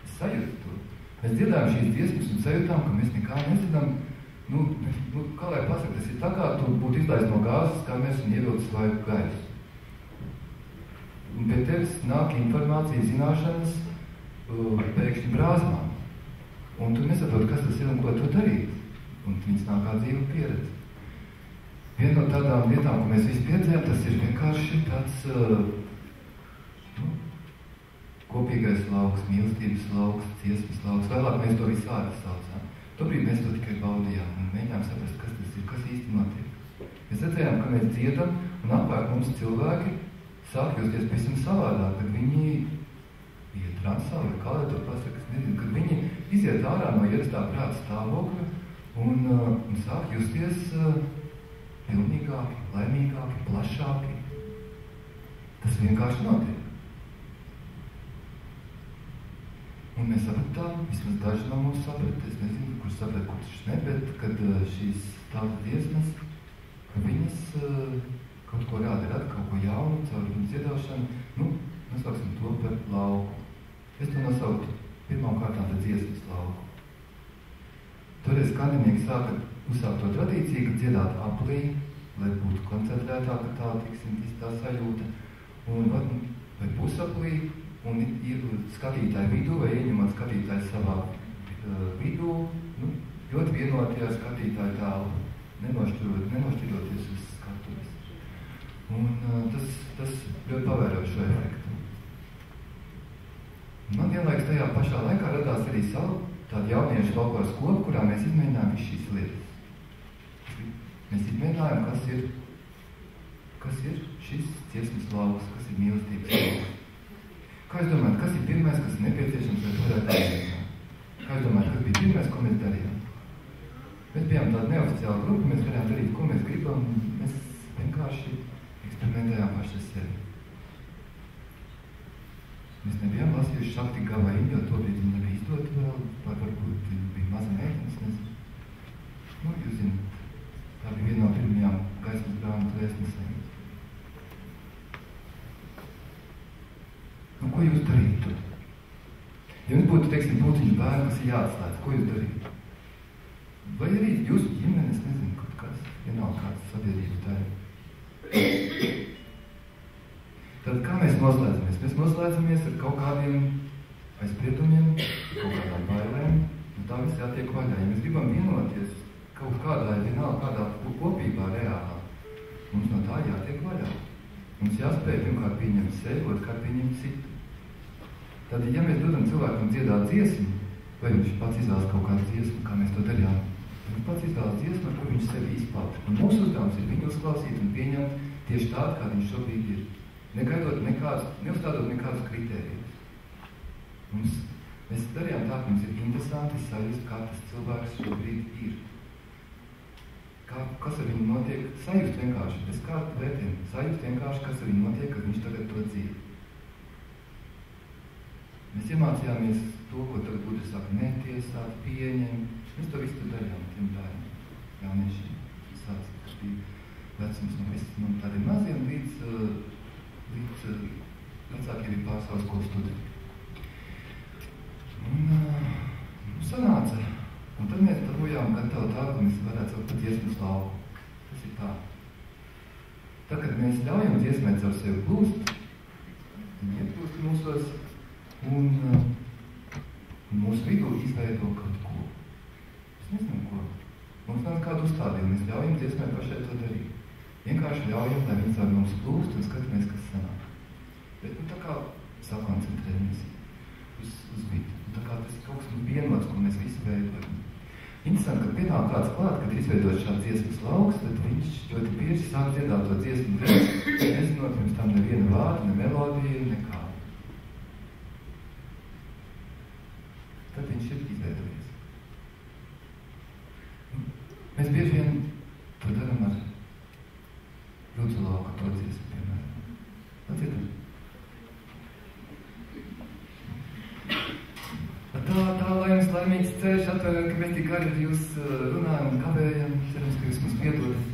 Es sajūtu to. Mēs dziedājām šīs dziesmas un sajūtām, ka mēs nekā nezinām. Kā lai pasaka, tas ir tā kā tu būtu izlaist no gāzes, kā mēs un ievilcis vaigu gaisu. Un pie tevis nāk informācija, zināšanas pēkšņi brāzmām. Un tu nesaproti, kas tas ir un ko tu darīt. Un viņas nāk kā dzīva pieredze. Viena no tādām lietām, ko mēs visi piedzējām, tas ir vienkārši tāds kopīgais lauks, mīlestības lauks, dziesmas lauks. Vēlāk mēs to visu ārā saucām. Tobrīd mēs to tikai baudījām un mēģinām saprast, kas tas ir, kas īsti notiek. Mēs redzējām, ka mēs dziedam un apkārt mums cilvēki sāk justies pavisam savādāk, kad viņi iet transā vai kā lai to pasaka, es nezinu, kad viņi iziet ārā no ierastā prāta stāvokļa un sāk justies pilnīgāki, laimīgāki, plašāki. Tas vienkārši notiek. Un mēs sapratām, vismaz daži no mums saprat, es nezinu, kurš saprat, kurš ne, bet kad šīs tautas dziesmas, ka viņas kaut ko rāda, kaut ko jaunu, caur viņu dziedāšanu, nosauksim to par lauku. Es to nosauktu pirmām kārtām par dziesmas lauku. Toreiz skandinieki sāka uzsākt to tradīciju, ka dziedāt aplī, lai būtu koncentrētāka tā, tiksim, tā sajūta, vai pusaplī, un ir skatītāju vidū, vai ieņemot skatītāju savā vidū, ļoti vienotie ar skatītāju tālu, nenošķiroties uz skatuves. Un tas ļoti pavēro šo efektu. Man vienlaiks tajā pašā laikā radās arī savu tādu jauniešu folkloras kopu, kurā mēs izmēģinājām visu šīs lietas. Mēs izmēģinājām, kas ir šis dziesmas lauks, kas ir mīlestības lauks. Kā jūs domājat, kas ir pirmais, kas ir nepieciešams, lai varētu darīt? Kā jūs domājat, kas bija pirmais, ko mēs darījām? Mēs bijām tāda neoficiāla grupa, mēs varējām darīt, ko mēs gribam, mēs vienkārši eksperimentējām paši sevi. Mēs nebijām lasīt latviešu saka tik gavējumi, jo tobrīd viņi nebija izdoti vēl, varbūt bija maza meitenes, nezinu. Nu, jūs zināt, tā bija viena no pirmajām gaismas grāmatu vēstnesēm. Nu, ko jūs darītu? Ja jums būtu, teiksim, būtiņu bērni, kas ir jāatslēdz, ko jūs darītu? Vai arī jūsu ģimenes, nezinu, kaut kāds, vienalga kāds sabiedrības daļa. Tad kā mēs noslēdzamies? Mēs noslēdzamies ar kaut kādiem aizspriedumiem, kaut kādām bailēm, un tā viss jātiek vaļā. Ja mēs gribam vienoties kaut kādā, vienalga kādā kopībā reālā, mums no tā jātiek vaļā. Mums jāspēj pirmkārt pieņemt sevi, otrkārt pieņemt citu. Tad, ja mēs dodam cilvēkam dziedāt dziesmu, vai viņš pats izvēlas kaut kādu dziesmu, kā mēs to darījām, viņš pats izvēlas dziesmu, ar kur viņš sevi izpauž. Un mūsu uzdevums ir viņu uzklausīt un pieņemt tieši tādu, kā viņš šobrīd ir. Negaidot nekādus, neuzstādot nekādus kritērijus. Mēs darījām tā, ka mums ir interesanti sajust, kā tas cilvēks šobrīd ir. Kas ar viņu notiek? Sajust vienkārši, bez kādu vērtējumu. Sajust vienkārši, kas ar viņu notiek, kad viņš tagad to dzīvo. Mēs iemācījāmies to, ko tagad būtu saka netiesāt, pieņemt. Mēs to visu darījām tiem bērniem, jauniešiem. Tas bija vecums no tādiem maziem līdz vecākiem ir pārstāvs, ko studēt. Un sanāca. Un tad mēs dabūjām gatavu tā, ka mēs varētu saukt par dziesmas lauku. Tas ir tā. Tad, kad mēs ļaujam dziesmēt caur sevi plūst, viņi ieplūst mūsos, un mūsu vidū izveido kaut ko. Es nezinu, ko. Mums nav kādu uzstādījumu, mēs ļaujam dziesmēt pašai to darīt. Vienkārši ļaujam, lai viņi caur mums plūst un skatāmies, kas sanāk. Bet tā kā sakoncentrējamies uz vidu. Tā kā tas ir kaut kas vienots, ko mēs visi veidojam. Interesanti, ka pienāk kāds klāt, kad izveidot šādu dziesmas lauks, tad viņš ļoti bieži sāk dziedāt to dziesmu viens, nezinot pirms tam nevienu vārdu, ne melodiju, nekā. Tad viņš ir izveidojies. Mēs bieži vien to daram ar Lūdzu lauku to dziesmu, piemēram. Atcietam. Tā, lai jums laimīgs ceļš, atvainojam, ka mēs tik gari ar jūs runājam un kavējam. Cerams, ka jūs mums piedodat.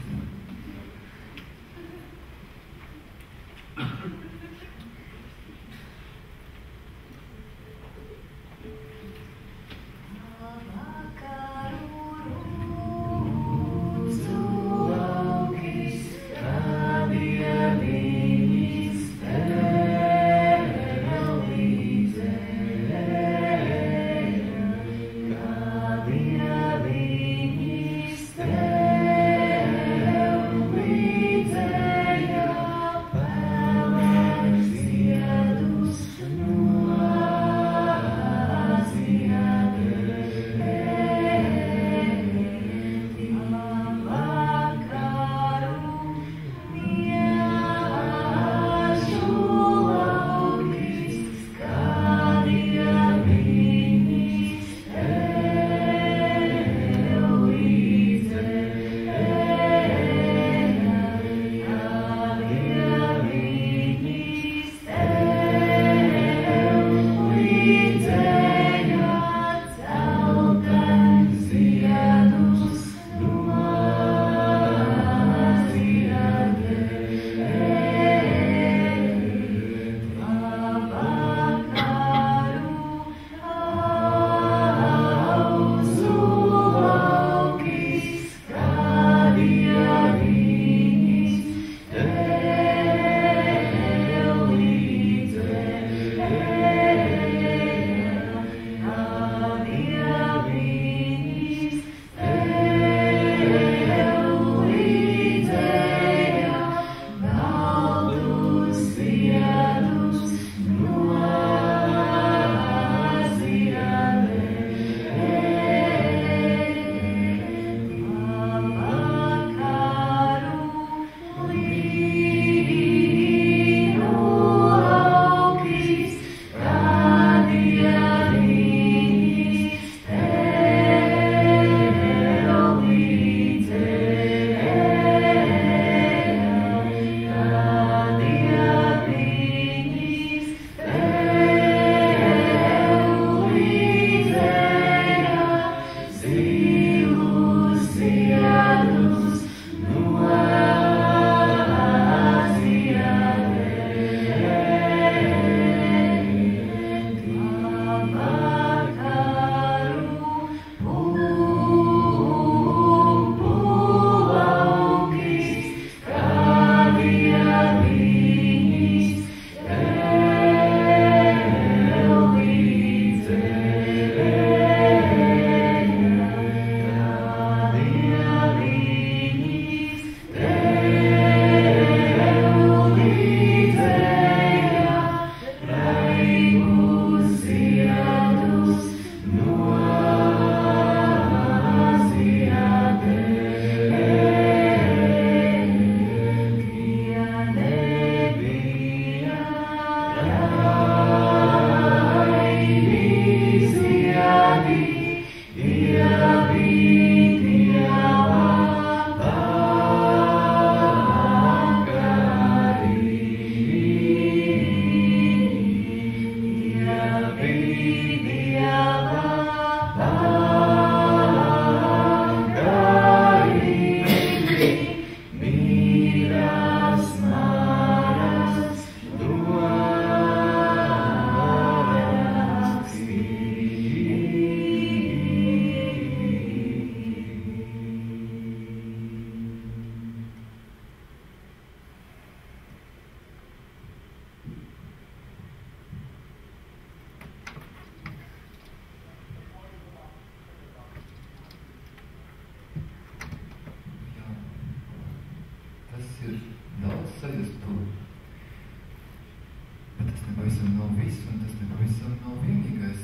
nepavisam nav viss, un tas nepavisam nav vienīgais.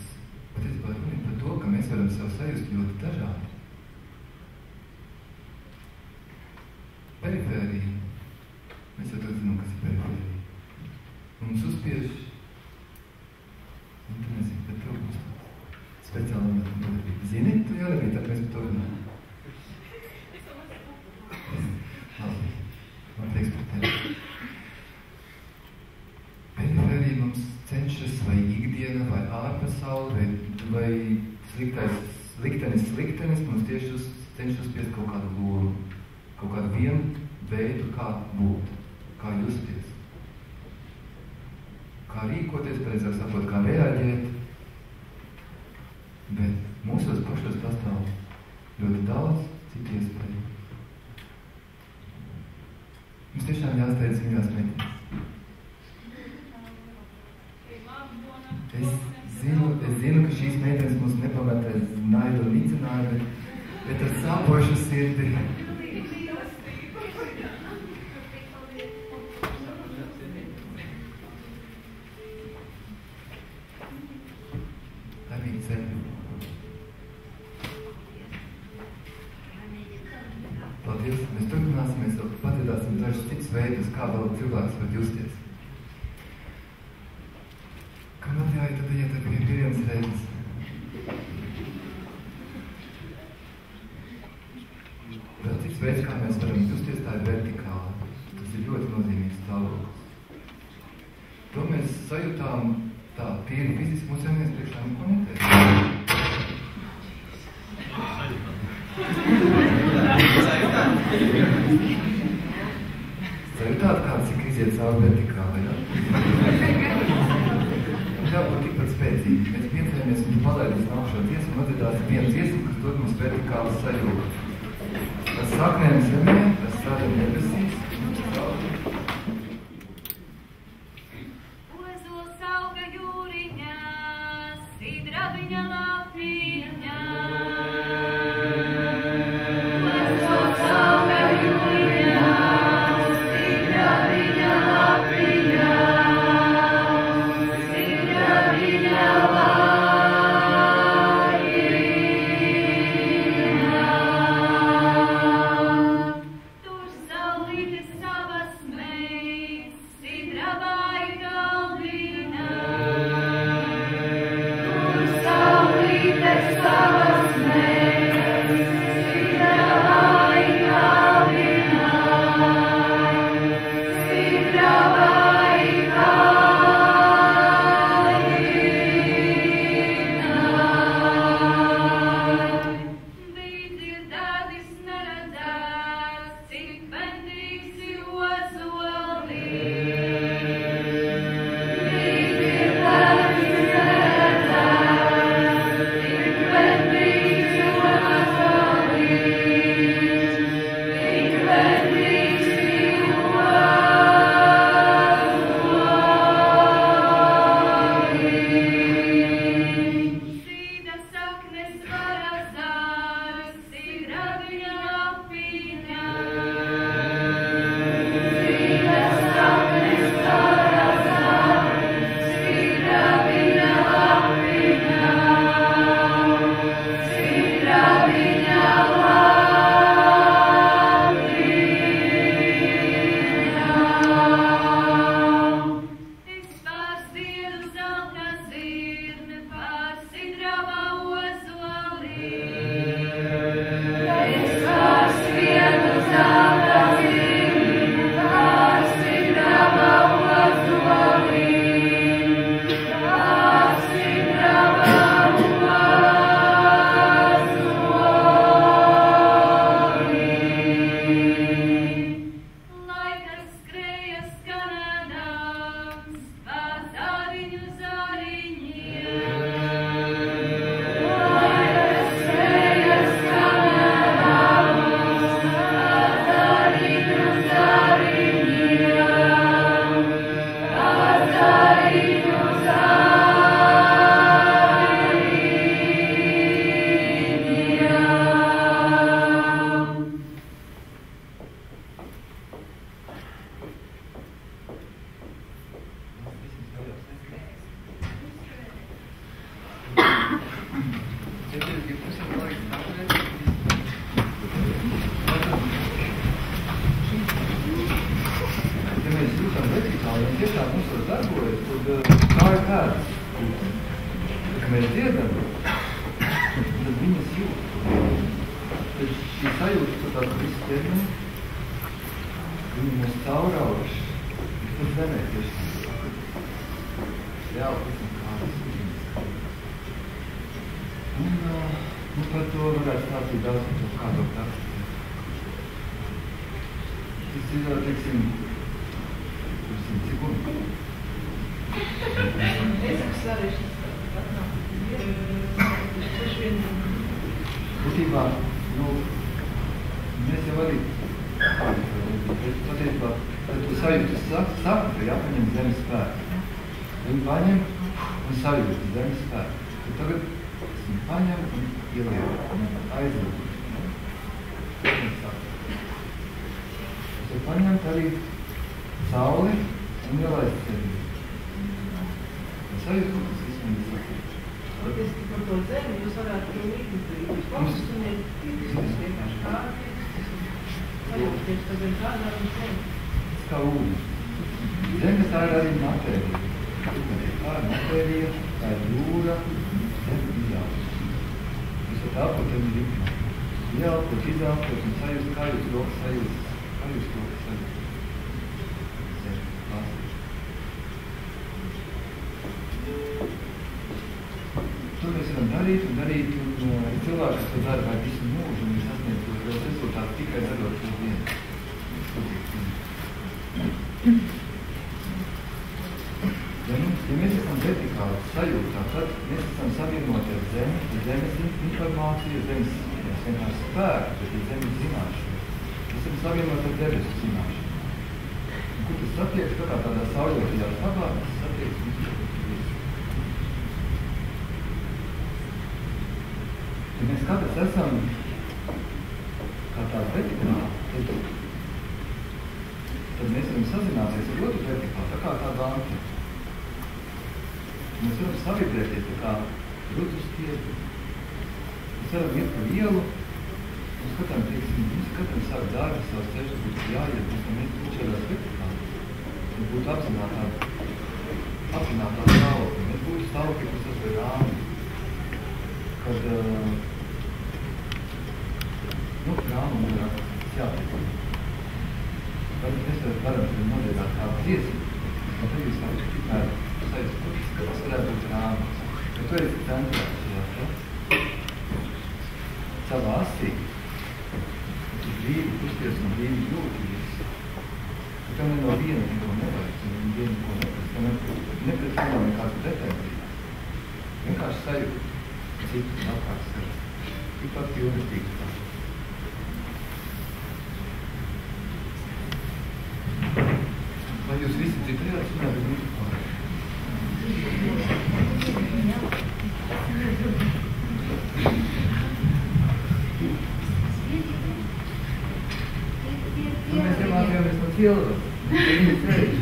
Patiesībā runa par to, ka mēs varam sev sajust ļoti dažādi. Perifērija. Mēs jau tad zinām, kas ir perifērija. Mums uzspiež, un tu nezinu, bet tev būs speciāli nodarbība. Zini, tu jau arī tad mēs par to runājam. Labi, man teiks par tevi. Perifērija mums cenšas vai ikdiena, vai ārpasaule, vai liktenis mums tieši cenšas uzspiest kaut kādu lomu, kaut kādu vienu veidu, kā būt, kā justies, kā rīkoties, pareizāk sakot, kā reaģēt, bet mūsos pašos pastāv ļoti daudz citu iespēju. Mums tiešām jāsteidz viņās meitenes. Es zinu, ka šīs meitenes mums nepamatēs naidu un nicinājumu, bet ar sāpošu sirdi. Laimīgi ceļu. Paldies. Mēs turpināsimies, padziedāsim dažus citus veidus, kā vēl cilvēks var justies. Kam atļauj, tad iet ar vienas reizes. Vēl cits veids, kā mēs varam justies, tā ir vertikāli. Tas ir ļoti nozīmīgs stāvoklis. To mēs sajūtām tā tīri fiziski, mums jau viens priekšā neko neteikt. Sajūtāt kāds, cik iziet savu vertikāli, ja? Jābūt tikpat spēcīgi. Mēs piecējamies un palaidīs nākušo dziesmu un atdziedāsim vienu dziesmu, kas dod mums vertikālu sajūtu. Tas saknēm zemē, tas sādam debesīs. Ozols auga jūriņā, sidrabiņa lapiņā. Ozols auga jūriņā, sidrabiņa lapiņā. Tur saulīt kādas, ka mēs dziedam, tad viņas jūt. Tad šī sajūta, ka tās visu ķermeni, viņi mūs caurauši. Tas zemē tiešām. Reāli visam kādas viņas. Un par to varētu stāstīt daudz par to kādu praktiku. Tas ir, teiksim, cik un? Būtībā, mēs jau arī patiesībā, kad tu sajūti sāku, ka jāpaņem zemes spēku. Viņi paņem un sajūti zemes spēku. Un tagad viņi paņem un ieliek un aizliek. Es paņemt arī sauli un ielaist sevi. Un sajūti, ka tas viss man izsaka. Paldies, par to zemi jūs varētu to līdzīt. Mums un ir tīpis vienkārši kārtības. Sajūties par zem kādā un zemi. Tas kā ūdens. Zeme tā ir arī matērija. Tā ir matērija, tā ir jūra, zeme izaugs. Jūs varat elpot zemi rikmā. Ieelpot, izelpot un sajūst, kā jūs rokas sajūst. Kā jūs rokas sajūst. Zeme, klāsīt. To mēs varam darīt un cilvēki, kas to dara vai visu mūžu un sasniedz tos rezultātus tikai darot to vienu. Ja mēs esam vertikāli sajūtā, tad mēs esam savienoti ar zemi, zemes informāciju, zemes vienkārši spēku, bet ir zemes zināšana. Mēs esam savienoti ar debesu zināšanu. Un kur tas satieks, tādā sauļotajā stabā, tas satieks visu. Ja mēs katrs esam kā tāda vertikāla, tad mēs varam sazināties ar otru vertikālu, tā kā tāda ante. Mēs varam savibrēties tā kā rudus tieti. Mēs varam iet pa ielu, un skatām, teiksim, mums katram savu darbu, savas ceļus būtu jāiet, un mēs būtu šādās vertikāli. Mēs būtu apzinātā stāvokļi. Mēs būtu stāvokļi, kas atver rāmi. Kad rāmam ir jātiek. Vai mēs varam nodziedāt kādu dziesmu, un tad jūs varat tikmēr sajūst, ka tas varētu būt rāmas. Ja tu esi centrās šajā, savā asī, tu brīvi kusties un brīvi jūties. Tu tev no viena neko nevajag, un viena neko neprast. Tev neprecīnā nekāds pretendijas. Vienkārši sajūt. Citus apkārt skaras. Tikpat pilnīgi tā. Vai jūs visi dzirdējāt, runāt uz mikrofonu? Mēs iemācījāmies no cilvēku. Viņi ceļš.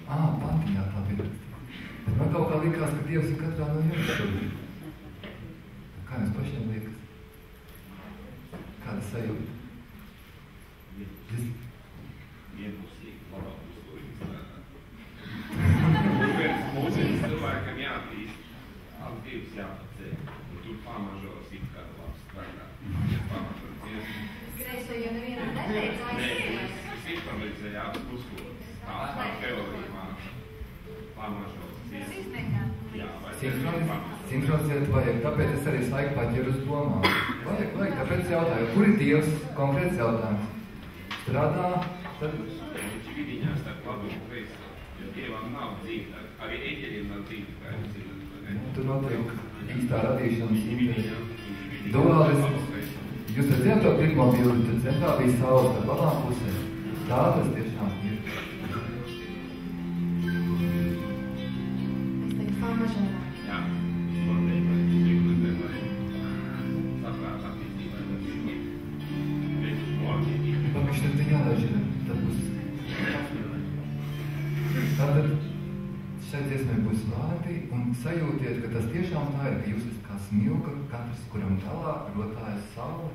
Pantiņā tā bija rakstīts. Bet man kaut kā likās, ka Dievs ir katrā no jums. Kā jums pašiem liekas? Kāda sajūta? Vienpusīgi, labāk uzturīgi. Mūsējums cilvēkam jātīst, divas jāpacē. Un tur pamažos it kā labs strādā. Pamažos dziesmu. Kreiso jau nevienā neteica, Nē, simptomizēja abas puslodes. Tā teorija māca. Pamažos dziesmu. Jā, vai Sinhronizēt vajag, tāpēc es arī laiku paķeru uz domām. Vajag, tāpēc jautāju, kur ir Dievs? Konkrēts jautājums. Strādā, tad... Viņš vidiņā starp labu un kreiso, jo Dievam nav dzīve, arī eģeļiem nav dzīve, kā jūs zināt. Tur notiek īstā radīšanas interesi. Dualisms. Jūs redzējāt to pirmo bildi, tad centrā bija saules ar labām pusēm. Tā tas tiešām ir. Es teiktu, pamažēnāk. Jā, noteikti, vai saprāt attīstībai, vai redzu mordīgi. Viņš tad jādažina, tad būs. Tātad šai dziesmai būs vārdi un sajūtiet, ka tas tiešām tā ir, ka jūs esat kā smilga, katrs, kuram galā rotājas saule.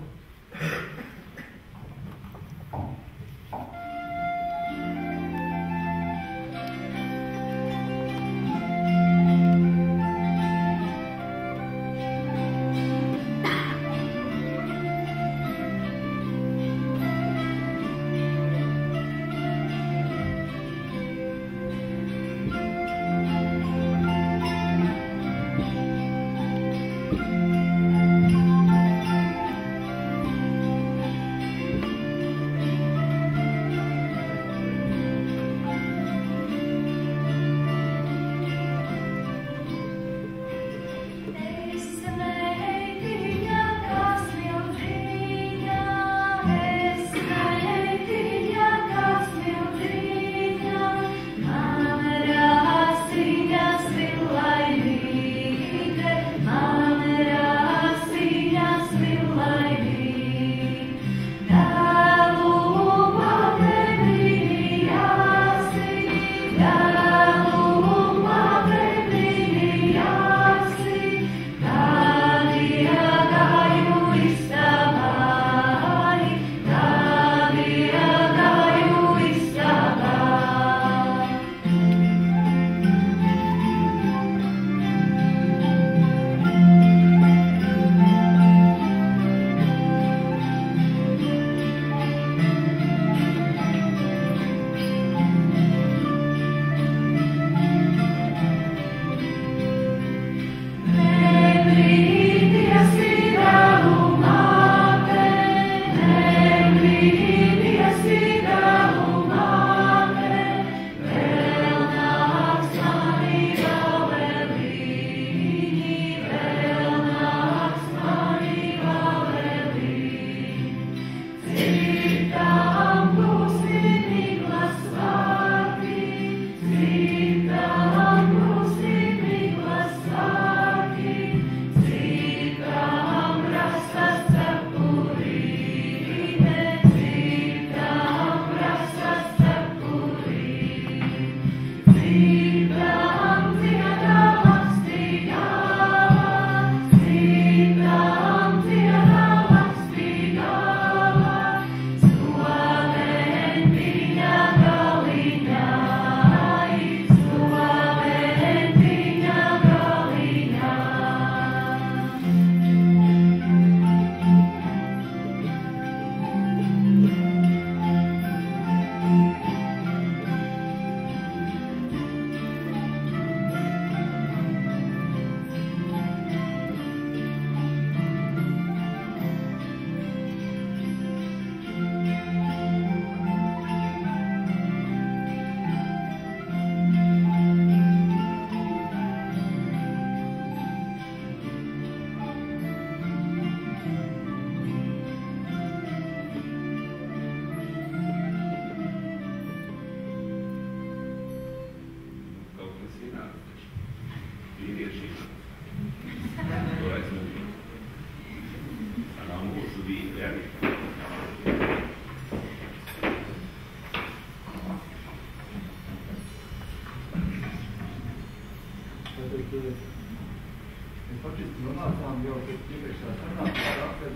bet mēs faktiski nonācām jau pēc iepriekšā sanāksmē, kad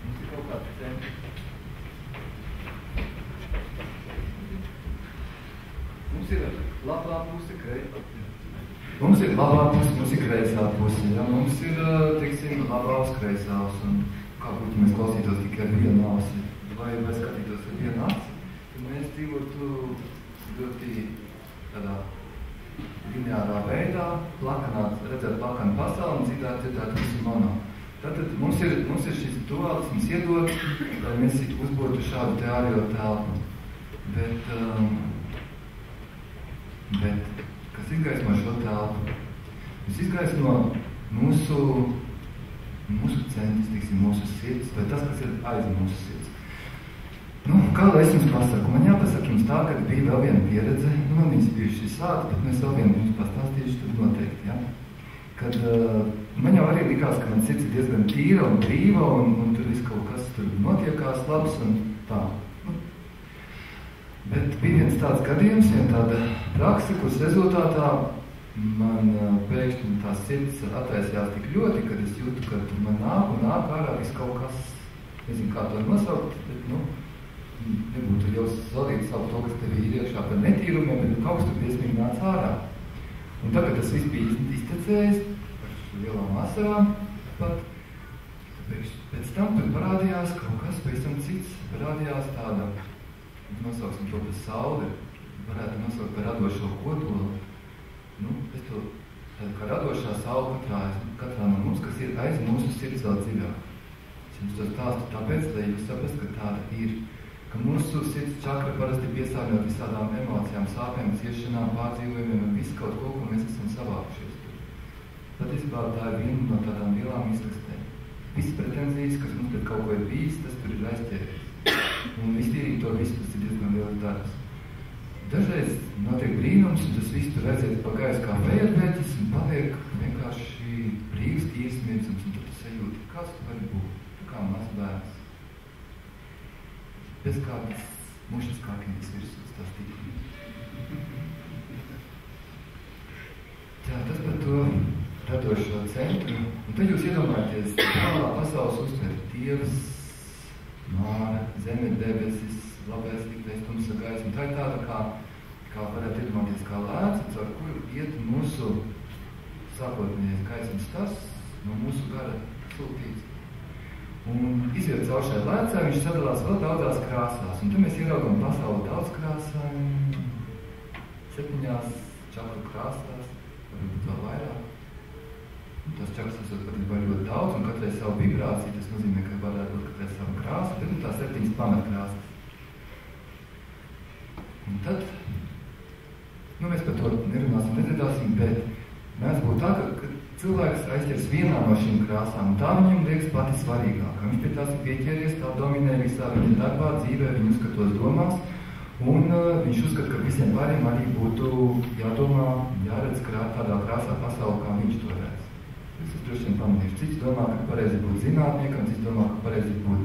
mums ir kaut kāds centrs. Mums ir labā puse, mums ir labā puse, mums ir kreisā puse, ja? Mums ir, teiksim, labā uz kreisās, un kā būtu, ja mēs klausītos tikai ar vienu ausi, vai skatītos ar vienu aci, tad mēs dzīvotu ļoti tādā lineārā veidā, redzēt plakanu pasauli un dzirdēt visu mono. Tātad mums ir šis dualisms iedots, lai mēs uzbūtu šādu te ārējo telpu. Bet kas izgaismo šo telpu? Mums izgaismo mūsu centrs, tiksim, mūsu sirds, vai tas, kas ir aiz mūsu sirds. Kā lai es jums pasaku? Man jāpasaka jums tā, ka bija vēl viena pieredze, man viņas bijuši sāti, bet mēs vēl vienu jums pastāstīšu, tad noteikti, ja? Kad man jau arī likās, ka man sirds ir diezgan tīra un brīva, un tur viss kaut kas tur notiekās labs un tā. Bet bija viens tāds gadījums, viena tāda praksa, kuras rezultātā man pēkšņi tā sirds attaisījās tik ļoti, kad es jūtu, ka tur man nāk ārā viss kaut kas, nezinu kā to nosaukt, bet, nebūtu jau salīt savu to, kas tev ir iekšā par netīrumiem, bet kaut kas tur briesmīgi nāca ārā. Un tagad tas viss bija iztecējis par lielām asarām pat. Pēc tam tur parādījās kaut kas pavisam cits. Parādījās tāda, nosauksim to par sauli, varētu nosaukt par radošo kodolu. Es to tāda kā radošā saule katrā no mums, kas ir aiz mūsu sirds vēl dziļāk. Es jums to stāstu tāpēc, lai jūs saprast, ka tāda ir. Ka mūsu sirds čakra parasti piesārņot visādām emocijām, sāpēm, ciešanām, pārdzīvojumiem un visu kaut ko mēs esam savākušies tur. Patiesībā tā ir viena no tādām lielām izkastēm. Visas pretenzijas, kas mums pret kaut ko ir bijis, tas tur ir aizķēries. Un iztīrīt to visu, tas ir diezgan liels darbs. Dažreiz notiek brīnums, un tas viss tur aiziet pa gaisu kā vējarbēķis un paliek vienkārši brīvs, tīrs mirdzums, un tad tu sajūti, kāds tu vari būt, tu kā mazs bērns. Bez kādas mušas kākiņas virsūs tās tikumi. Jā, tas par to radošo centru. Un tad jūs iedomājaties, kādā pasaules uztver Dievs, māra, zeme, debesis, labais, sliktais, tumsa gaisma. Tā ir tāda, kā varētu iedomāties, kā lēca, caur kuru iet mūsu sākotnējais gaismas tas no mūsu gara sūtīts. Un iziet caur šai lēcē, viņš sadalās vēl daudzās krāsās. Un tad mēs ieraugam pasauli daudz krāsām, 7 čakru krāsās, varbūt vēl vairāk. Un tos čakrus esot patiesībā ļoti daudz, un katrai savu vibrāciju, tas nozīmē, ka varētu būt katrai savu krāsu, bet tās 7 pamatkrāsas. Un tad, mēs par to nerunāsim, nedzirdāsim, bet mēs būtu tā, ka cilvēks aizķers vienā no šīm krāsām, un tā viņam liekas pati svarīgākā. Viņš pie tās ir pieķēries, tā dominē visā viņa darbā, dzīvē, viņa uzskatos domās, un viņš uzskata, ka visiem pāriem arī būtu jādomā, jāredz tādā krāsā pasauli, kā viņš to redz. Es droši vien pamanīšu. Cits domā, ka pareizi būt zinātniekam, cits domā, ka pareizi būt,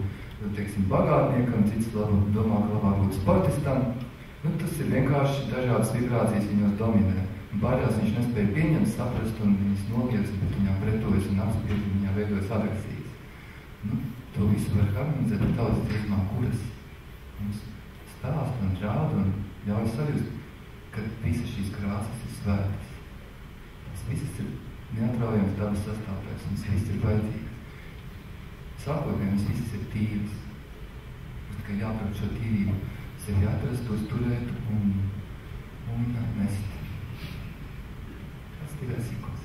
teiksim, bagātniekam, cits domā, ka labāk būt sportistam. Tas ir vienkārši dažādas vibrācijas viņos dominē. Un pārējās viņš nespēja pieņemt, saprast, un viņas noliedz, bet viņām pretojas un apspied, un viņām veidojas agresijas. To visu var harmonizēt ar tautas dziesmām, kuras mums stāst un rāda un ļauj sajust, ka visas šīs krāsas ir svētas. Tas visas ir neatraujams dabas sastāvdaļas, un tas viss ir vajadzīgs. Sākotnēji mums visas ir tīras. Mums tikai jāprot šo tīrību, sevi atrast, tos turēt un nest. Tikai sīkums.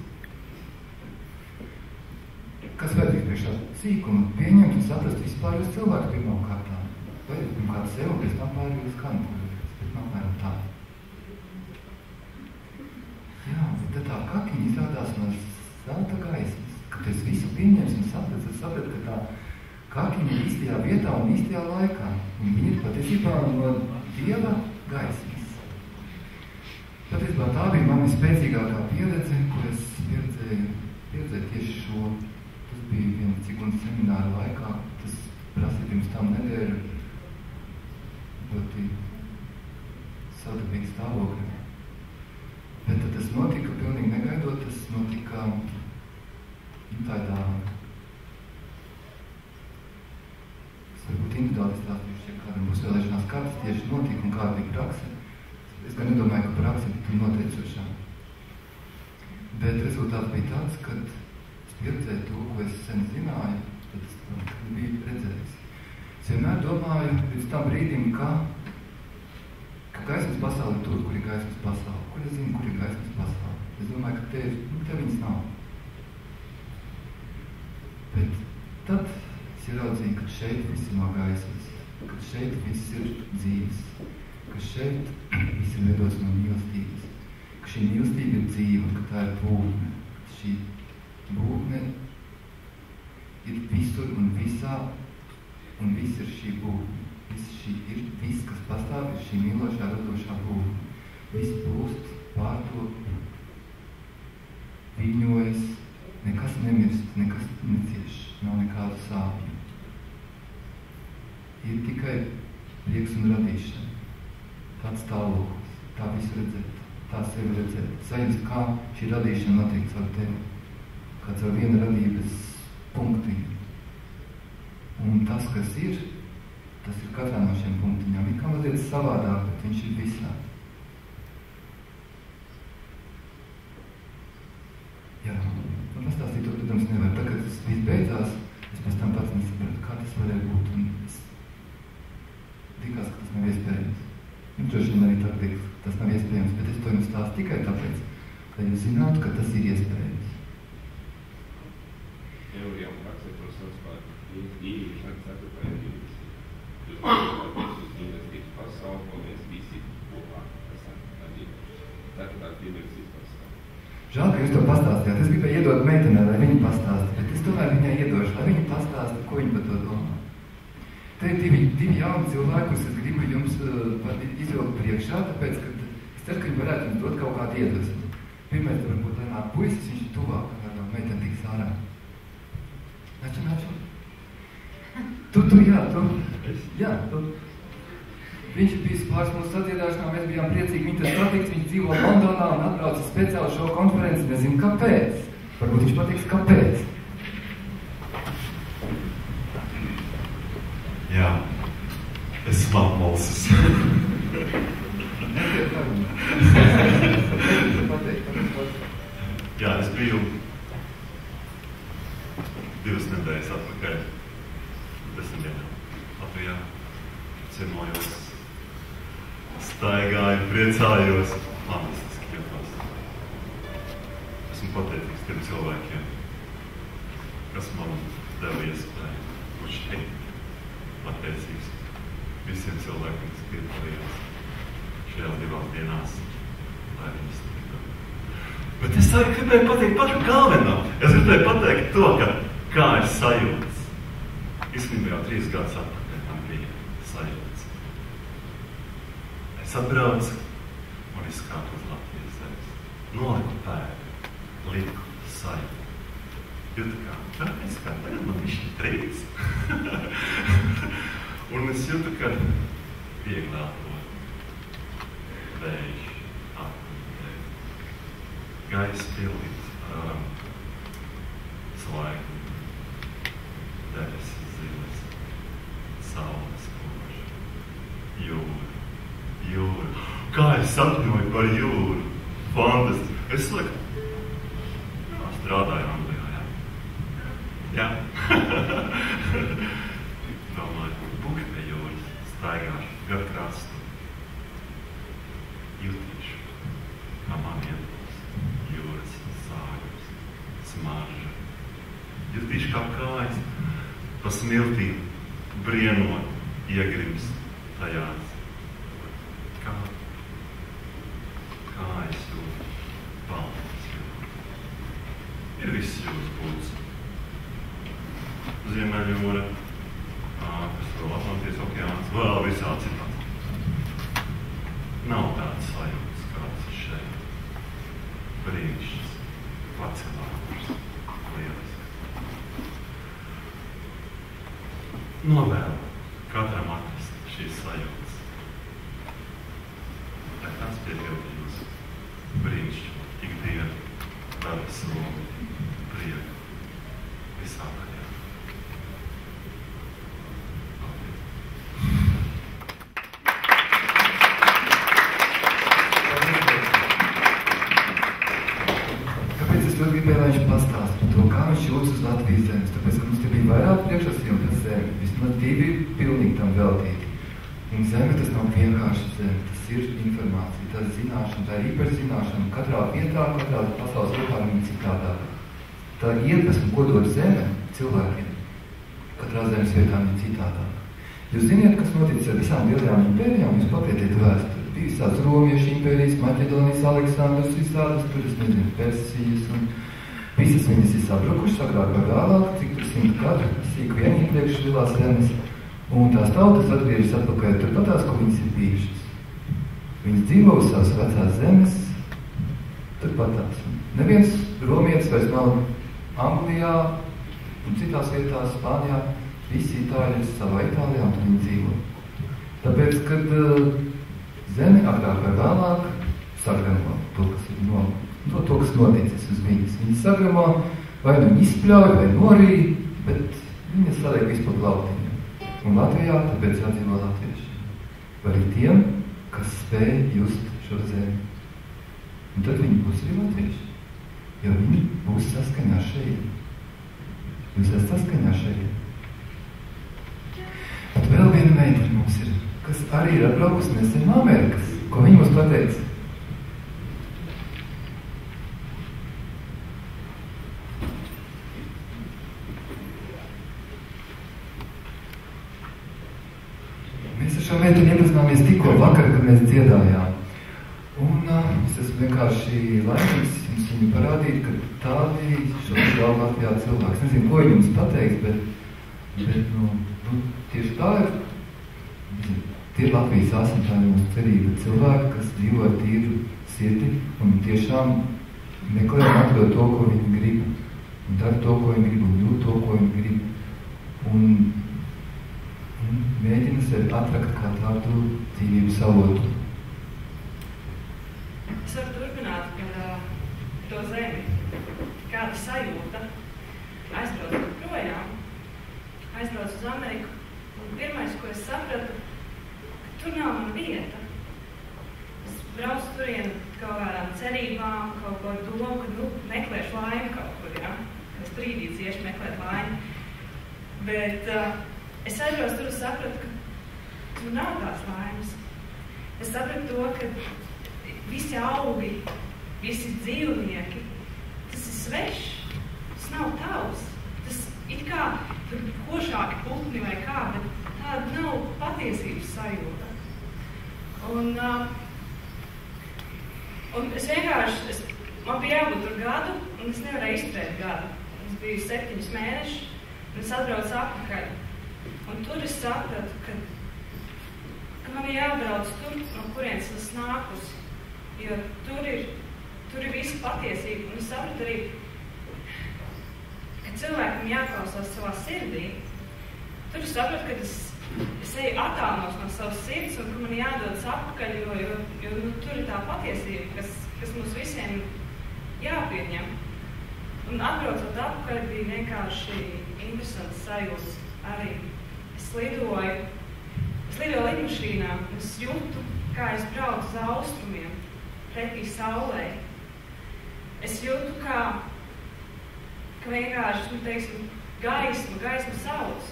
Kas vajadzīgs priekšā sīkumu? Pieņemt un saprast vispār jūs cilvēku pirmām kārtām. Vajadzīgs pirmkārt sev, pēc tam pārējos kantorēs. Bet apmēram tā. Jā, bet tad tā kakiņa izrādās no zelta gaismas. Kad es visu pieņems un saprat, ka tā kakiņa ir īstajā vietā un īstajā laikā. Un viņa ir patiesībā no Dieva gaismas. Patiesībā tā bija mani spēcīgākā pieredze, kur es pieredzēju tieši šo. Tas bija viena cikuna semināra laikā. Tas prasīja pirms tam nedēļu ļoti sadarbīgi stāvokļi. notika pilnīgi negaidot, tas notika tādā, es varbūt individuāli stāstīšu, ja kādam būs vēlēšanās, kā tas tieši notika un kāda bija prakse. Es gan nedomāju, ka prakse bija noteicošā. Bet rezultāts bija tāds, kad es pieredzēju to, ko es sen zināju, tad es biju redzējis. Es vienmēr domāju līdz tam brīdim, ka gaismas pasaule ir tur, kur ir gaismas pasaule. Kur es zinu, kur ir gaismas pasaule? Es domāju, ka te viņas nav. Bet tad es ieraudzīju, ka šeit viss ir no gaismas, ka šeit viss ir dzīves, ka šeit viss ir veidots no mīlestības, ka šī mīlestība ir dzīve un ka tā ir būtne. Šī būtne ir visur un visā, un viss ir šī būtne. Viss, kas pastāv, ir šī mīlošā, radošā būtne. Viss plūst, pārtop, viļņojas, nekas nemirst, nekas necieš, nav nekādu sāpju. Ir tikai prieks un radīšana. Tāds stāvoklis, tā visu redzēt, tā sevi redzēt. Sajust, kā šī radīšana notiek caur tevi, kā caur viena radības punktiņu. Un tas, kas ir katrā no šiem punktiņām. Ir kā mazliet savādāk, bet viņš ir visā. Jā, un pastāstīt to, protams, nevar. Tagad tas viss beidzās, es pēc tam pats nesapratu, kā tas varēja būt. Un es likās, ka tas nav iespējams. Un droši vien arī tā liekas, ka tas nav iespējams, bet es to jums stāstu tikai tāpēc, lai jūs zinātu, ka tas ir iespējams. Teorijām praksē to sauc par īrīšanu ceturtajā. Jūs mīlestības pasauli, ko mēs visi kopā esam tā mīlestības pasauli. Žēl, ka jūs to pastāstījāt. Es gribēju iedot meitenē, lai viņa pastāsta, bet es tomēr viņai iedošu, lai viņa pastāsta, ko viņa par to domā. Te ir divi jauni cilvēki, kurus es gribu jums izvilkt priekšā, tāpēc, ka es ceru, ka viņi varētu jums dot kaut kādu iedvesmu. Pirmais, te varbūt nāk puisis, viņš ir tuvāk, kā meitene tiks ārā. Nāču. Tu. Viņš bija pāris mūsu sadziedāšanā, mēs bijām priecīgi, viņi te satiks, viņš dzīvo Londonā un atbrauca speciāli šo konferenci, nezinu kāpēc. Varbūt viņš pateiks, kāpēc. Jā, es lapmalsas. Jā, es biju 2 nedēļas atpakaļ. 10 dienām Latvijā. Ciemojos, staigāju, priecājos. Fantastiski jūtos. Esmu pateicīgs tiem cilvēkiem, kas man deva iespēju būt šeit. Pateicīgs visiem cilvēkiem, kas piedalījās šajās 2 dienās, lai viņas tiktu. Bet es arī gribēju pateikt pašu galveno. Es gribēju pateikt to, ka kā ir sajūtas. Īstenībā jau 3 gadus atpakaļ man bija sajūtas. Es atbraucu un izskāpu uz Latvijas zemes. Noliku pēdu, liku sajūtu. Jūtu kā, es kā tagad man višķi 3. Un es jūtu, ka viegli atdod. Vējš, atdod. Gaisa pildīts, slēgumi, debesis zilas, saules koša, jūra. Kā es sapņoju par jūru? Fantastiski. Es strādāju Anglijā, jā. Domāju, būšu pie jūras, staigāšu gar krastu. Jutīšu, kā man ieplūst jūras sāļus, smarža. Jutīšu kā kājas, pa smiltīm brienot, iegrims tajās. Kā es jūtu, baltas jūtu. Ir viss jūras būts. Ziemeļjūra, kas vēl Atlantijas okeāns, vēl visā citāds. Nav tāds sajūtas, kāds ir šeit. Brīnišķis, pacelākurs, lieliski. Novēlu katram atrast šīs sajūtas. Lai tās piepildījums brīnišķi, Latvijas zemes, tāpēc, ka mums te bija vairāk priekšrocījumu par zemi, vismaz 2 pilnīgi tam veltīti. Un zeme tas nav vienkārši zeme, tas ir informācija, tā ir zināšana, tā ir īpašzināšana, katrā vietā, katrā pasaules vietā viņa citādāk. Tā iedvesma, ko dod zeme cilvēkiem, katrā zemes vietā viņa citādāk. Jūs ziniet, kas noticis ar visām lielajām impērijām, jūs papietiet vēsturi. Bija visāds Romiešu impērijas, Maķedonijas, Aleksandrs, visādas, tur es nezinu, Persijas, un visas viņas ir sabrukušas agrāk vai vēlāk, cik tur 100 gadu, sīk vien iepriekš lielās zemes, un tās tautas atgriežas atpakaļ turpatās, ko viņas ir bijušas. Viņas dzīvo uz savas vecās zemes, turpatās. Neviens romietis vairs nav Anglijā un citās vietās, Spānijā, visi itāļi savā Itālijā, un viņi dzīvo. Tāpēc, kad zeme agrāk vai vēlāk sagramo to, kas ir to, kas noticis uz viņas. Viņi sagramo, vai viņi izpļauj, vai norīja, bet viņi saliek vispār plautiņu. Un Latvijā tāpēc jādzīvo latvieši. Vai arī tiem, kas spēj just šo zemi. Un tad viņi būs arī latvieši. Jo viņi būs saskaņā šeit. Jūs esat saskaņā šeit. Bet vēl viena meitene mums ir, kas arī ir atbraukusi nesen no Amerikas. Ko viņi mums pateica? Mēs ar šo meiteni iepazināmies tikko vakar, kad mēs dziedājām. Un es esmu vienkārši laimīgs jums viņu parādīt, ka tādi šodien vēl Latvijā cilvēki. Es nezinu, ko viņi jums pateiks, bet tieši tā ir. Tie ir Latvijas asinātāji mūsu cerība cilvēki, kas dzīvo ar tīru sirdi un tiešām meklē un atrod to, ko viņi grib. Un dara to, ko viņi grib, un jūt to, ko viņi grib. Un mēģina sevi atrakt kā tādu dzīvības avotu. Es varu turpināt par to zemi. Kāda sajūta aizbrauc projām, aizbrauc uz Ameriku. Un pirmais, ko es sapratu, ka tur nav mana vieta. Es braucu turien kaut kādām cerībām, kaut ko domu, ka meklēšu laimi kaut kur, ja? Es brīdī cieši meklēt laimi. Bet es aizbraucu tur un sapratu, ka tur nav tās laimes. Es sapratu to, ka visi augi, visi dzīvnieki, tas ir svešs, tas nav tavs. Tas it kā tur košāki putni vai kā, bet tāda nav patiesības sajūta. Un es vienkārši, man bija jābūt tur gadu, un es nevarēju izturēt gadu. Es biju 7 mēneši, un es atbraucu atpakaļ. Un tur es sapratu, ka man ir jābrauc tur, no kurienes es nākusi. Jo tur ir visa patiesība. Un es sapratu arī, ka cilvēkam jāklausās savā sirdī. Tur es sapratu, ka es eju attālos no savas sirds un ka man jādodas atpakaļ, jo tur ir tā patiesība, kas mums visiem jāpieņem. Un atbraucot atpakaļ bija vienkārši interesants sajūtas arī. Es lidoju lidmašīnā un es jūtu, kā es braucu uz austrumiem, pretī saulē. Es jūtu, kā vienkārši, teiksim, gaisma sauc.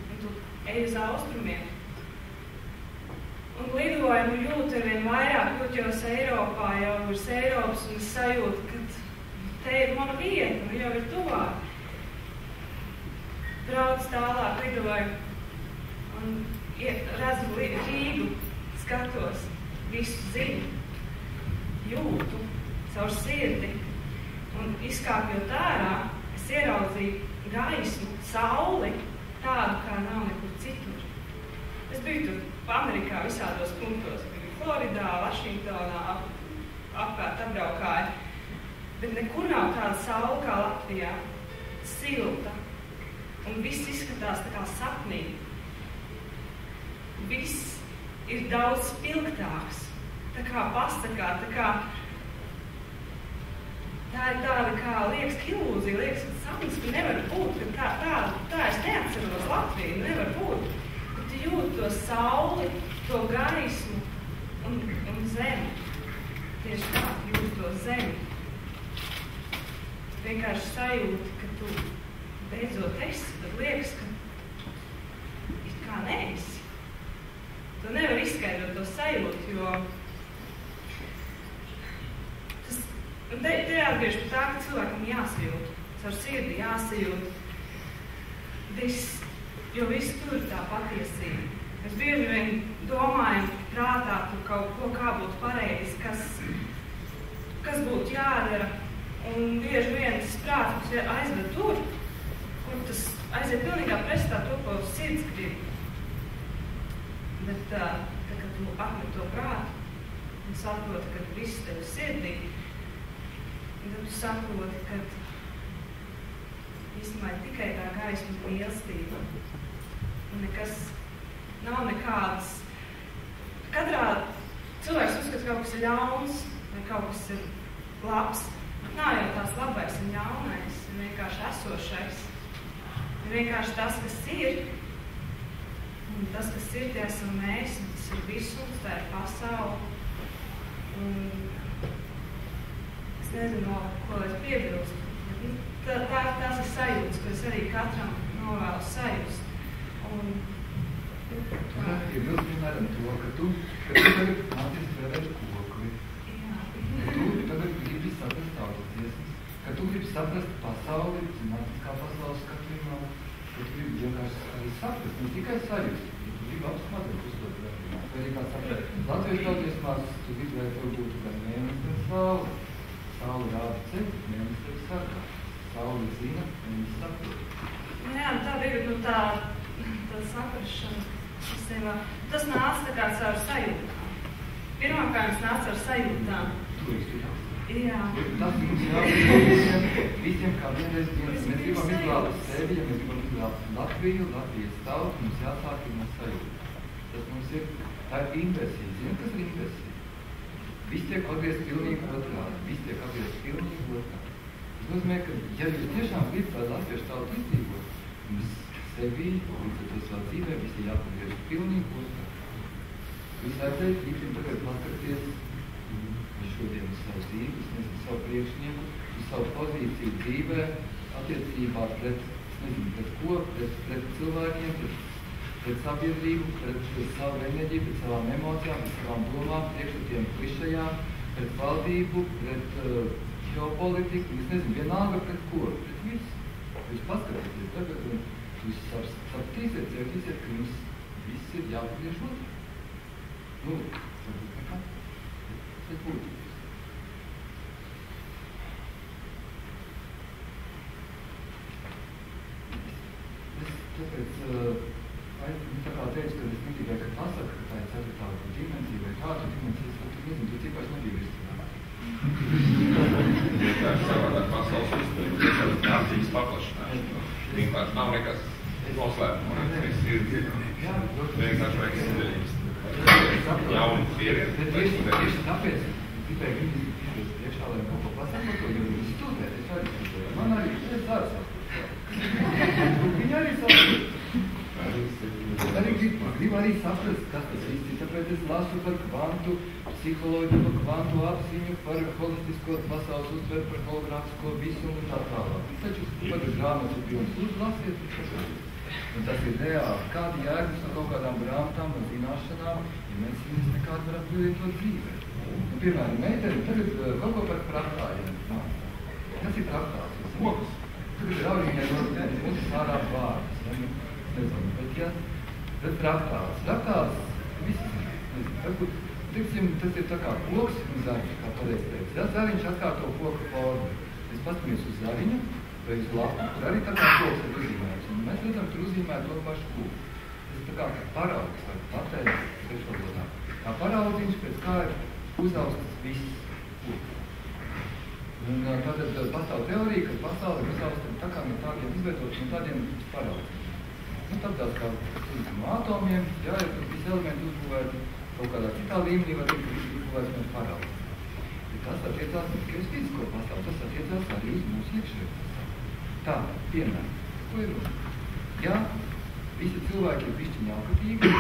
Un tu ej uz austrumiem. Un lidoju un jūtu arvien vairāk, jau Eiropā, jau uz Eiropas, un es sajūtu, ka te ir mana vieta, un jau ir tuvāk. Brauc tālāk, lidoju, un redzu Rīgu, skatos, visu zinu, jūtu caur sirdi. Un izkāpjot ārā, es ieraudzīju gaismu, sauli, tādu, kā nav nekur citur. Es biju tur Amerikā visādos punktos, biju Floridā, Vašingtonā, apkārt apbraukāju, bet nekur nav tāda saule kā Latvijā, silta, un viss izskatās tā kā sapnī. Viss ir daudz spilgtāks, tā kā pasakā, tā ir tāda kā liekas ilūzija, liekas sapnis, ka nevar būt, ka tā es neatceros Latviju, nevar būt. Bet tu jūt to sauli, to gaismu un zemi. Tieši tā, jūt to zemi. Vienkārši sajūti, ka tu jo tas, te jāatgriež pie tā, ka cilvēkam jāsajūt, caur sirdi jāsajūt viss, jo viss tur ir tā patiesība. Mēs bieži vien domājam prātā par kaut ko, kā būtu pareizi, kas būtu jādara, un bieži vien tas prāts aizved tur, kur tas aiziet pilnīgā pretstā to, ko sirds grib. Bet tad, kad tu apmet to prātu un saproti, ka viss tev sirdī, tad tu saproti, ka īstenībā ir tikai tā gaisma un mīlestība. Un nekas nav nekādas. Katrā cilvēks uzskata, ka kaut kas ir ļauns vai kaut kas ir labs. Nav jau tās labais un ļaunais, ir vienkārši esošais. Ir vienkārši tas, kas ir. Un tas, kas ir, tie esam mēs, un tas ir visums, tā ir pasaule. Un es nezinu, ko es piebilstu. Tās ir sajūtas, ko es arī katram novēlu sajust. Un tur atpiebilst, piemēram, to, ka tu tagad mācies strādāt kokli. Ka tu tagad gribi saprast tautas dziesmas. Ka tu gribi saprast pasauli, zinātniskā pasaules skatījumā. Ka tu gribi vienkārši arī saprast, ne tikai sajust. Tu gribi apsmatīt uz to gadījumā. Vai arī kā saprast, latviešu tautsdziesmās tu gribi, lai tev būtu gan mēnesis, gan saule. Saule rāda ceļu, mēnesis tev sargā. Saule zina, mēnesis saprot. Jā, tā bija tā saprašana. Tas nāca tā kā caur sajūtām. Pirmkārt, nāca caur sajūtām. Jā. Tas mums jābūt visiem kā vienreiz dienas. Mēs gribam izglābt sevi, ja mēs gribam izglābt Latviju, Latvijas tautu, mums jāsāk no sajūtām. Tas mums ir, tā ir inversija. Zini, kas ir inversija? Viss tiek atgriezt pilnīgi otrādi. Viss tiek atgriezt pilnīgi otrādi. Tas nozīmē, ka ja jūs tiešām gribat tādu latviešu tautu izdzīvot, jums sevi, līdz ar to savā dzīvē, visi jāpagriež pilnīgi otrādi. Jūs vajadzēja visiem tagad paskaties šodien uz savu dzīvi, uz savu priekšnieku, uz savu pozīciju dzīvē, attiecībā pret, pret ko, pret cilvēkiem, pret sabiedrību, pret savu enerģiju, pret savām emocijām, pret savām domām, priekšstatiem klišajām, pret valdību, pret ģeopolitiku, vienalga pret ko, pret visu. Jūs paskatieties tagad un jūs sapratīsiet, ka jums viss ir jāpagriež otrādi. Varbūt nekā. Tas būtu. Tāpēc, tā kā teicu, ka es negribēju, ka pasaka, ka tā ir ceturtā dimensija vai kāda dimensija, tu nezinu, tu cipars nebija izstrādāt. Vienkārši savādāk pasaules uztver, vienkārši nācijas paplašināšana. Vienkārši nav nekas noslēpuma. Viss ir vienkārši vajag izdarījums. Jauni pieredzi. Tieši tāpēc gribēju izdarīt priekšā, lai kaut ko pasaka, ko jau studēt, es arī studēju. Man arī es dārts. Viņi arī saprast. Gribu arī saprast, kas tas viss ir. Tāpēc es lasu par kvantu psiholoģiju, par kvantu apziņu, par holistisko pasaules uztveru, par hologrāfisko visumu un tā tālāk. Taču tagad grāmatas pilns uzlasiet. Un tas ir reāli. Kādi jēgas no kaut kādām grāmatām un zināšanām, ja mēs viņas nekādu varam pielietot dzīvē. Piemēram, meiteni tagad kaut ko par praktājiem. Kas ir praktāts? Mokas. Tagad ir auriņai no ārā vārdas. Nezinu, bet ja, tad praktāts. Praktāts, visi nezinu, varbūt, tiksim, tas ir tā kā koks un zariņš, kā pareizi teica. Ja, zariņš atkārto koka formu. Es paskamies uz zariņu vai uz lapu, tur arī tā kā koks ir uzzīmēts. Un mēs redzam, tur uzzīmē to pašu koku. Tas ir tā kā paraugs, vai pateikt, svešvalodā. Kā paraudziņš, pēc kā ir uzausts viss koks. Un tātad pastāv teorija, ka pasaule ir uzausta tā kā no tādiem izveidots no tādiem paraudziem. Tādās kā no atomiem, jā, ir visi elementi uzbūvēti kaut kādā citā līmenī, var teikt, ka visi uzbūvēti no paraudziem. Ja tas attiecās ne tikai uz fizisko pasauli, tas attiecās arī uz mūsu iekšējo pasauli. Tā, piemēram, ko ir runa? Ja visi cilvēki ir bišķiņi alkatīgi,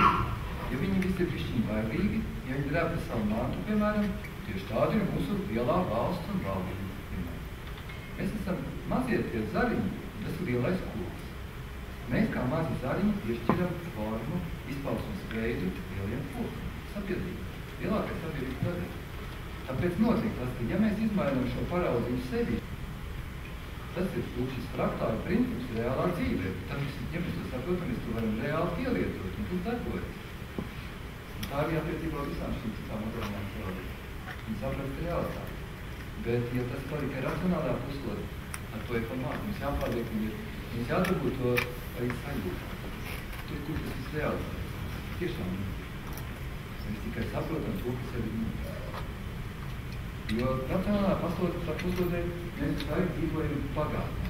ja viņi visi ir bišķiņi bailīgi, ja viņi drēb par savu mantu, piemēram, tieši tāda ir mūsu lielā valsts un valdība. Mēs esam mazie tie zariņi, tas ir lielais koks. Mēs kā mazi zariņi piešķiram formu, izpausmes veidu lieliem kokiem, sabiedrību. lielākais sabiedrības daļa. Tāpēc notiek tas, ka ja mēs izmainām šo paraudzību sevi, tas ir šis fraktāla princips reālā dzīvē. Tad, ja mēs to saprotam, mēs to varam reāli pielietot un tas darbojas. Un tā arī attiecībā visām šīm citām modernām teorijām. Viņi saprast realitāti. Bet, ja tas palika racionālā puslodē, ar to ir pamāt, mums jāpārliek, mums jādabūt to arī sajūtā. Tur, kur tas ir realitāte. Tiešām mēs tikai saprotam to, kas ir mums. Jo racionālā puslodē mēs vajag dzīvojam pagātnē.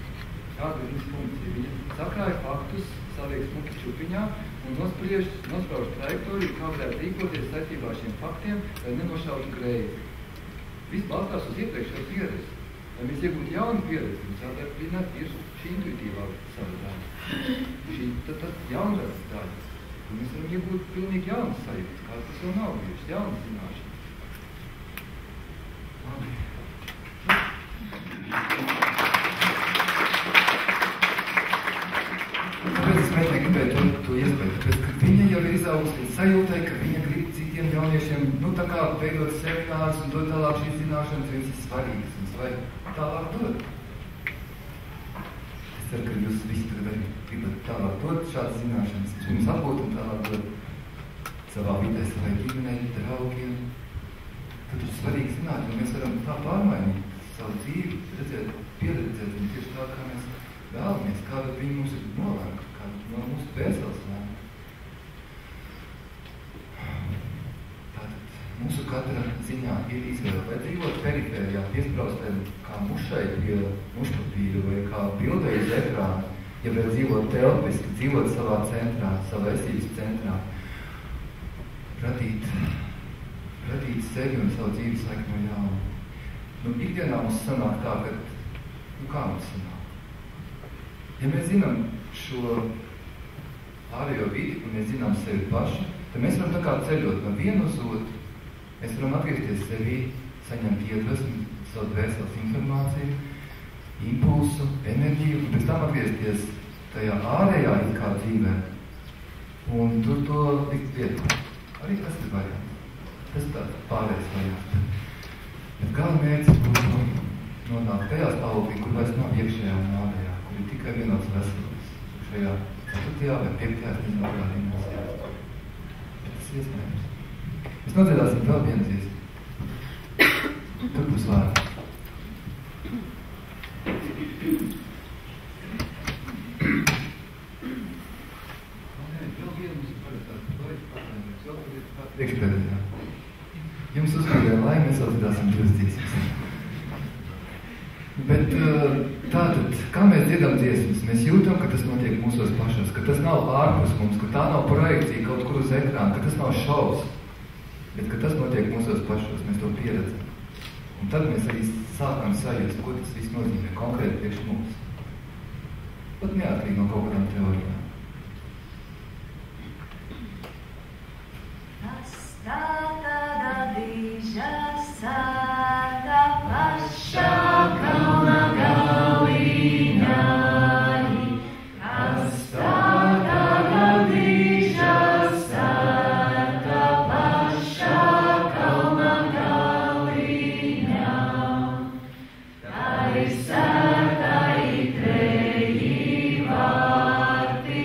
Kāda ir viņas funkcija? Viņa sakrāja faktus, saliek smuki čupiņā un nosprauž trajektoriju, kā varētu rīkoties saistībā ar šiem faktiem, lai nenošautu greizi. Viss balstās uz iepriekšējo pieredzi. Lai mēs iegūtu jaunu pieredzi, mums jādarbināt tieši šī intuitīvā savu daļu. Šī tad jaunrāds daļa. Un mēs varam iegūt pilnīgi jaunas sajūtas, kā tas jau nav bijušas, jaunas zināšanas. Tāpēc es mēģināju gribēju to iespēju, tāpēc, ka viņa jau ir izaugusi līdz sajūtai, ka viņa grib citiem jauniešiem, tā kā veidot seminārus un dot tālāk šīs zināšanas, viņas ir svarīgas, viņas vajag tālāk dot. Es ceru, ka jūs visi tagad arī gribat tālāk dot šādas zināšanas, jums apbūt un tālāk dot savā vidē, savai ģimenei, draugiem. Tad ir svarīgi zināt, jo mēs varam tā pārmainīt savu dzīvi, pieredzēt viņu tieši tā, kā mēs vēlamies, kāda viņi mums ir nolēma, kāda no mūsu dvēseles lēma. Tātad mūsu katra ziņā ir izvēle, vai dzīvot perifērijā, piespraustēm kā mušai pie mušpapīra vai kā bildē uz ekrāna, ja vēl dzīvot telpiski, dzīvot savā centrā, savā esības centrā, radīt sevi un savu dzīves laiku no jauna. Ikdienā mums sanāk tā, ka, kā mums sanāk? Ja mēs zinām šo ārējo vidi, un mēs zinām sevi paši, tad mēs varam tā kā ceļot no vienu uz otru. Mēs varam atgriezties sevī, saņemt iedvesmu, savu dvēseles informāciju, impulsu, enerģiju, un pēc tam atgriezties tajā ārējā it kā dzīvē. Un tur to likt vietā. Arī tas ir variants. Tas tāds pārējais variants. Bet gala mērķis būtu nonākt tajā stāvoklī, kur vairs nav iekšējā un ārējā, kur ir tikai vienots veselības. Šajā 4. vai 5. dimensijā dimensijā. Bet tas ir iespējams. Mēs nodziedāsim vēl vienu dziesmu. Tur būs vārds. Priekšpēdējā. Jums uzmanīgā laime mēs atvedāsim 2 dziesmas. Bet tātad, kā mēs dziedam dziesmas, mēs jūtam, ka tas notiek mūsos pašos, ka tas nav ārpus mums, ka tā nav projekcija kaut kur uz ekrāna, ka tas nav šovs, bet ka tas notiek mūsos pašos, mēs to pieredzam. Un tad mēs arī sākam sajust, ko tas viss nozīmē konkrēti priekš mums. Pat neatkarīgi no kaut kādām teorijām. Sarta i treji varti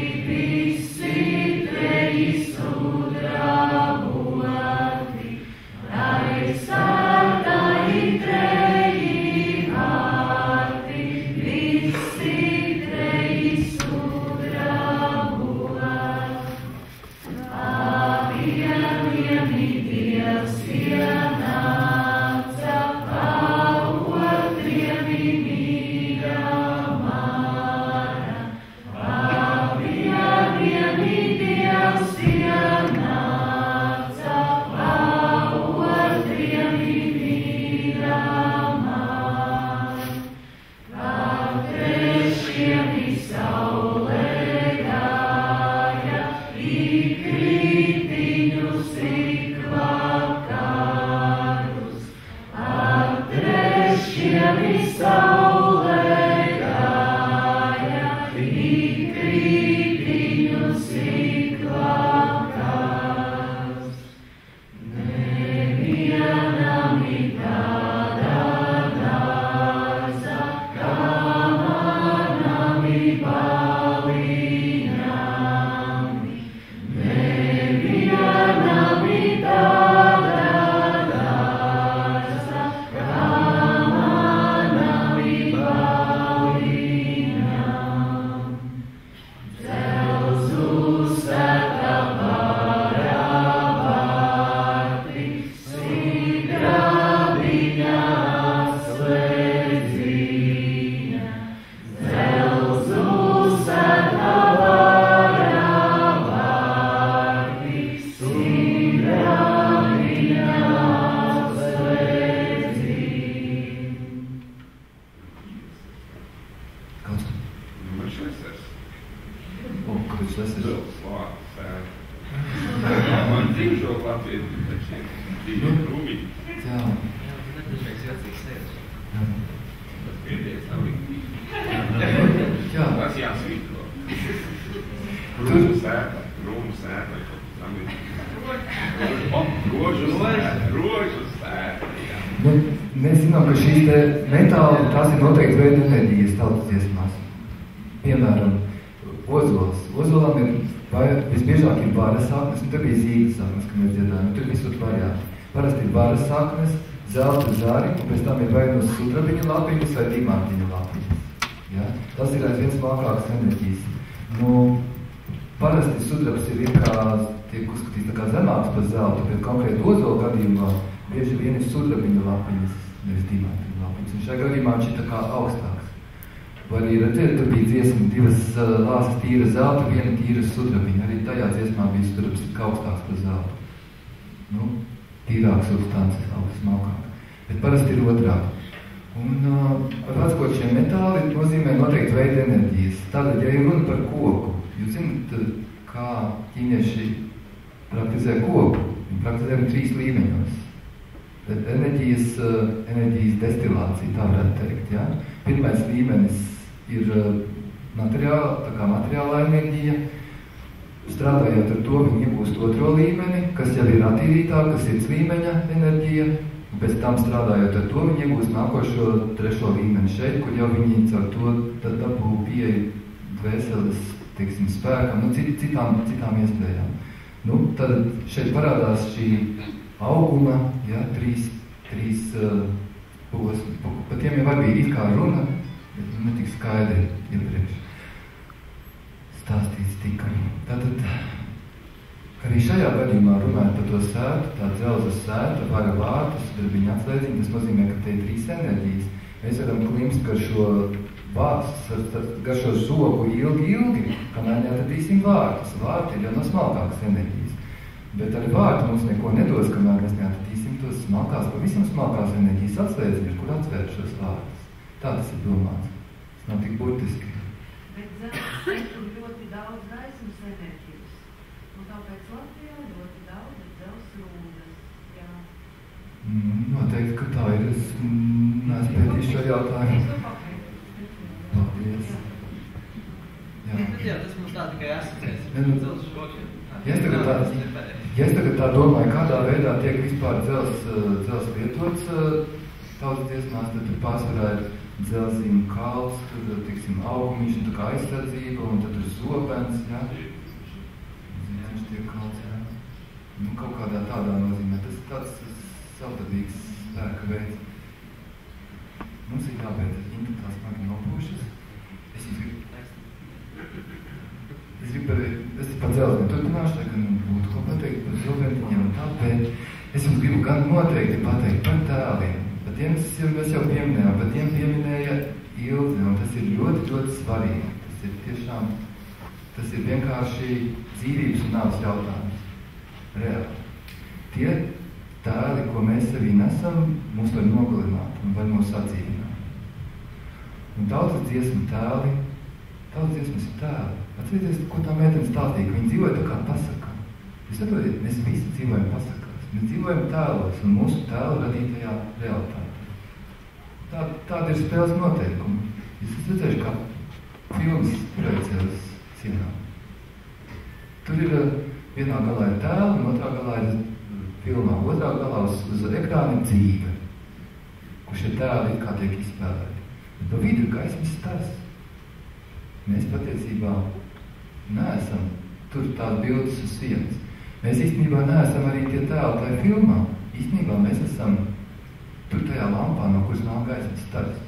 Jā. Tas pietiek savu. Jā. Tas jāsvītro. Rūmu sēta, rožu sēta, jā. Mēs zinām, ka šīs te metāli, tās ir noteikti veida enerģijas tautas dziesmās. Piemēram, ozols. Ozolam ir, visbiežāk ir varas saknes, un tur bija zīles saknes, ka mēs dziedājam, tur visur variāti. Parasti ir varas saknes, zelta zari, un pēc tam ir vai no sudrabiņa lapiņas vai dimantiņa lapiņas. Ja? Tas ir aizvien smalkākas enerģijas. Parasti sudrabs ir kā, tiek uzskatīts tā kā zemāks par zeltu, bet konkrēti ozola gadījumā bieži vien ir sudrabiņa lapiņas, nevis dimantiņa lapiņas. Un šajā gadījumā viņš ir tā kā augstāks. Vai arī redzēt, tur bija dziesma, 2 lāsas tīra zelta, 1 tīra sudrabiņa. Arī tajā dziesmā bija sudrabs kā augstāks par zeltu. Tīrāk substances, smalkāk. Bet parasti ir otrāk. Un ar atskot šiem metāli nozīmē noteikti veida enerģijas. Tātad, ja ir runa par koku, jūs zināt, kā ķīnieši praktizē koku. Viņi praktizē 3 līmeņos. Enerģijas destilācija, tā varētu teikt. Ja? Pirmais līmenis ir materiālā enerģija. Strādājot ar to, viņi iegūst 2. līmeni, kas jau ir attīrītāk, kas ir līmeņa enerģija. Un pēc tam strādājot ar to, viņi iegūst nākošo 3. līmeni šeit, kur jau viņi caur to dabū pieeja dvēseles, teiksim, spēkam, citām iespējām. Tad šeit parādās šī auguma, ja, 3 posmi. Par tiem jau arī bija it kā runa, bet netik skaidri iepriekš stāstīts tika. Tātad, arī šajā gadījumā runājot par to sētu, tā dzelzas sēta, vara vārtus, darbiņa atslēdziņa, tas nozīmē, ka te ir 3 enerģijas. Mēs varam klimst gar šo vārtus, gar šo zogu ilgi, kamēr neatradīsim vārtus. Vārti ir jau no smalkākas enerģijas. Bet arī vārti mums neko nedos, kamēr mēs neatradīsim tos smalkās, pavisam smalkās enerģijas atslēdziņas, kur atvērt šos vārtus. Tā tas ir domāts. Tas nav tik burtiski. Bet zelts tur ļoti daudz gaismas enerģijas. Un tāpēc Latvijā ļoti daudz ir zelts rūdas. Jā. Noteikti, ka tā ir. Es neespētīšu šo jautājumu. Paldies. Jā, tas mums tā tikai asociēs. Zelts šokiem. Ja es tagad tā domāju, kādā veidā tiek vispār dzelzs lietots tautas dziesmās, tad tur pārsvarā ir dzelzīm kalts, tur, tiksim, augumiņš, un tā kā aizsardzība, un tad tur zobens, jā. Viņš tiek kalts, jā. Kaut kādā tādā nozīmē. Tas ir tāds savdabīgs spēka veids. Mums ir jābeidz, Inta tā smagi nopošas. Es par dzelziem turpināšu, tā, ka būtu ko pateikt par zobentiņiem un tā, bet es jums gribu gan noteikti pateikt par tēliem. Par tiem mēs jau pieminējām, par tiem pieminēja Ilze, un tas ir ļoti, ļoti svarīgi. Tas ir tiešām, tas ir vienkārši dzīvības un nāves jautājums. Reāli. Tie tēli, ko mēs sevī nesam, mūs var nogalināt un var mūs atdzīvināt. Un tautas dziesmu tēli, tautas dziesmas ir tēli. Atcerieties, ko tā meitene stāstīja, ka viņi dzīvoja tā kā pasakā. Jūs saprotiet, mēs visi dzīvojam pasakās. Mēs dzīvojam tēlos un mūsu tēlu radītajā realitātē. Tāda ir spēles noteikumi. Jūs esat redzējuši, kā filmas projicējas sienā. Tur ir vienā galā ir tēli un otrā galā ir filmā. Otrā galā uz ekrāna ir dzīve, kur šie tēli kā tiek izspēlēti. Bet pa vidu ir gaismas stars. Mēs patiesībā neesam tur tās bildes uz sienas. Mēs īstenībā neesam arī tie tēli tajā filmā. Īstenībā mēs esam tur tajā lampā, no kuras nāk gaismas stars.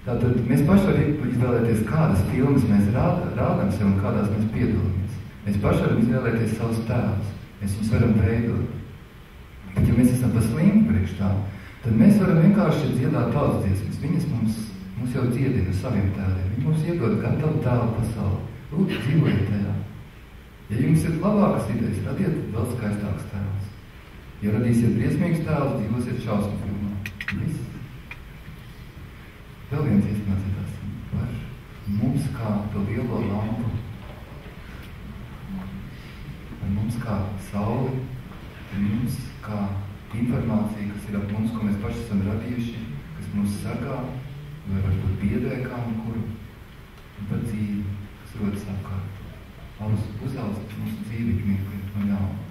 Tātad mēs paši varam izvēlēties, kādas filmas mēs rādām sev un kādās mēs piedalāmies. Mēs paši varam izvēlēties savus tēlus. Mēs viņus varam veidot. Bet ja mēs esam pa slimu priekš tā, tad mēs varam vienkārši dziedāt tautas dziesmas. Viņas mums jau dziedina saviem tēliem. Viņi mums iedod gatavu tēlu pasauli. Lūdzu, dzīvojiet tajā. Ja jums ir labākas idejas, radiet vēl skaistākas tēlus. Ja radīsiet briesmīgas tēlus, dzīvosiet šausmu filmā. Viss. Vēl viens iesmācītās par mums kā to lielo lampu. Par mums kā sauli. Par mums kā informācija, kas ir ap mums, ko mēs paši esam radījuši, kas mūs sargā, vai varbūt biedē kādu kuru, un par dzīvi, kas rodas apkārt. Uzaudzīt mūsu dzīvi mirkli no jauna.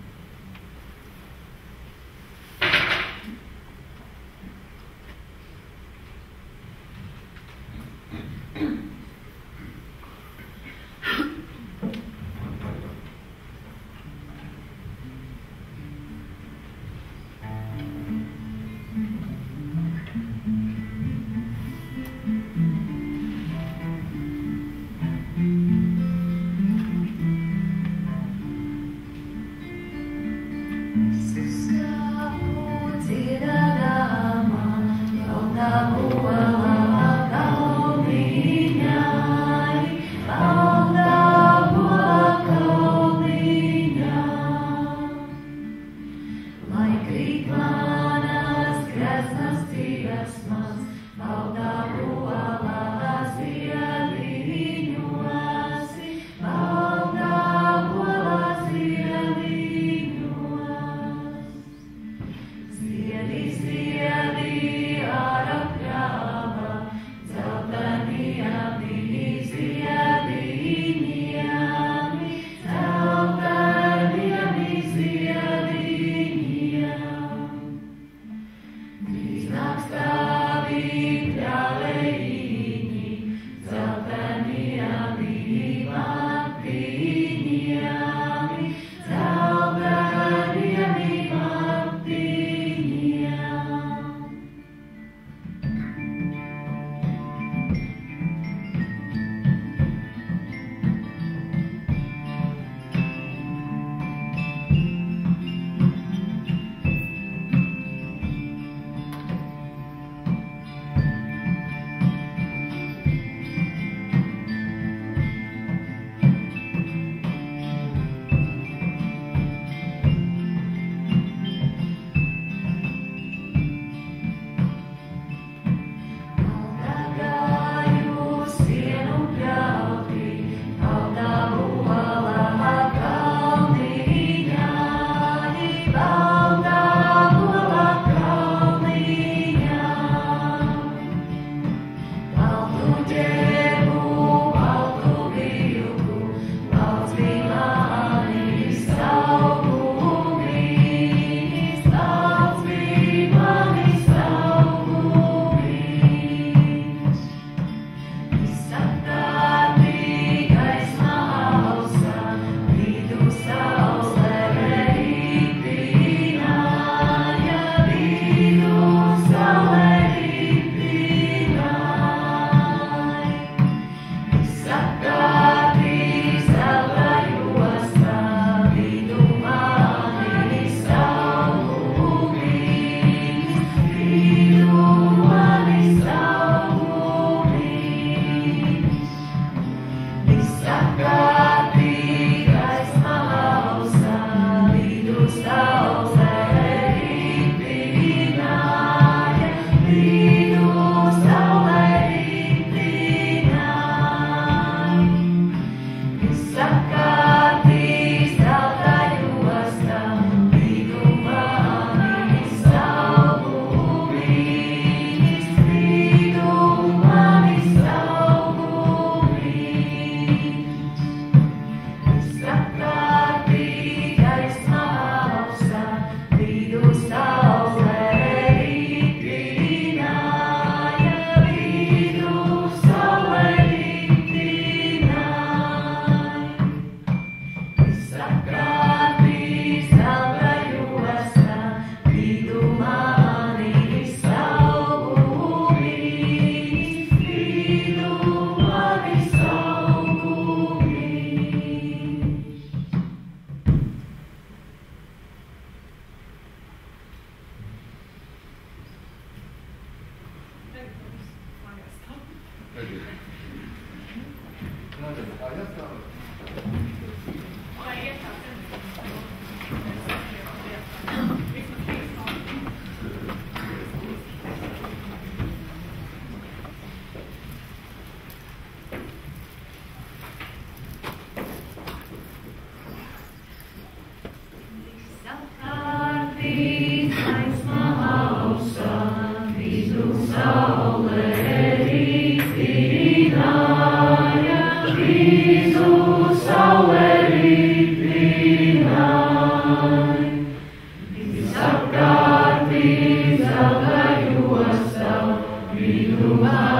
Visapkārt, zelta josta, vidumā.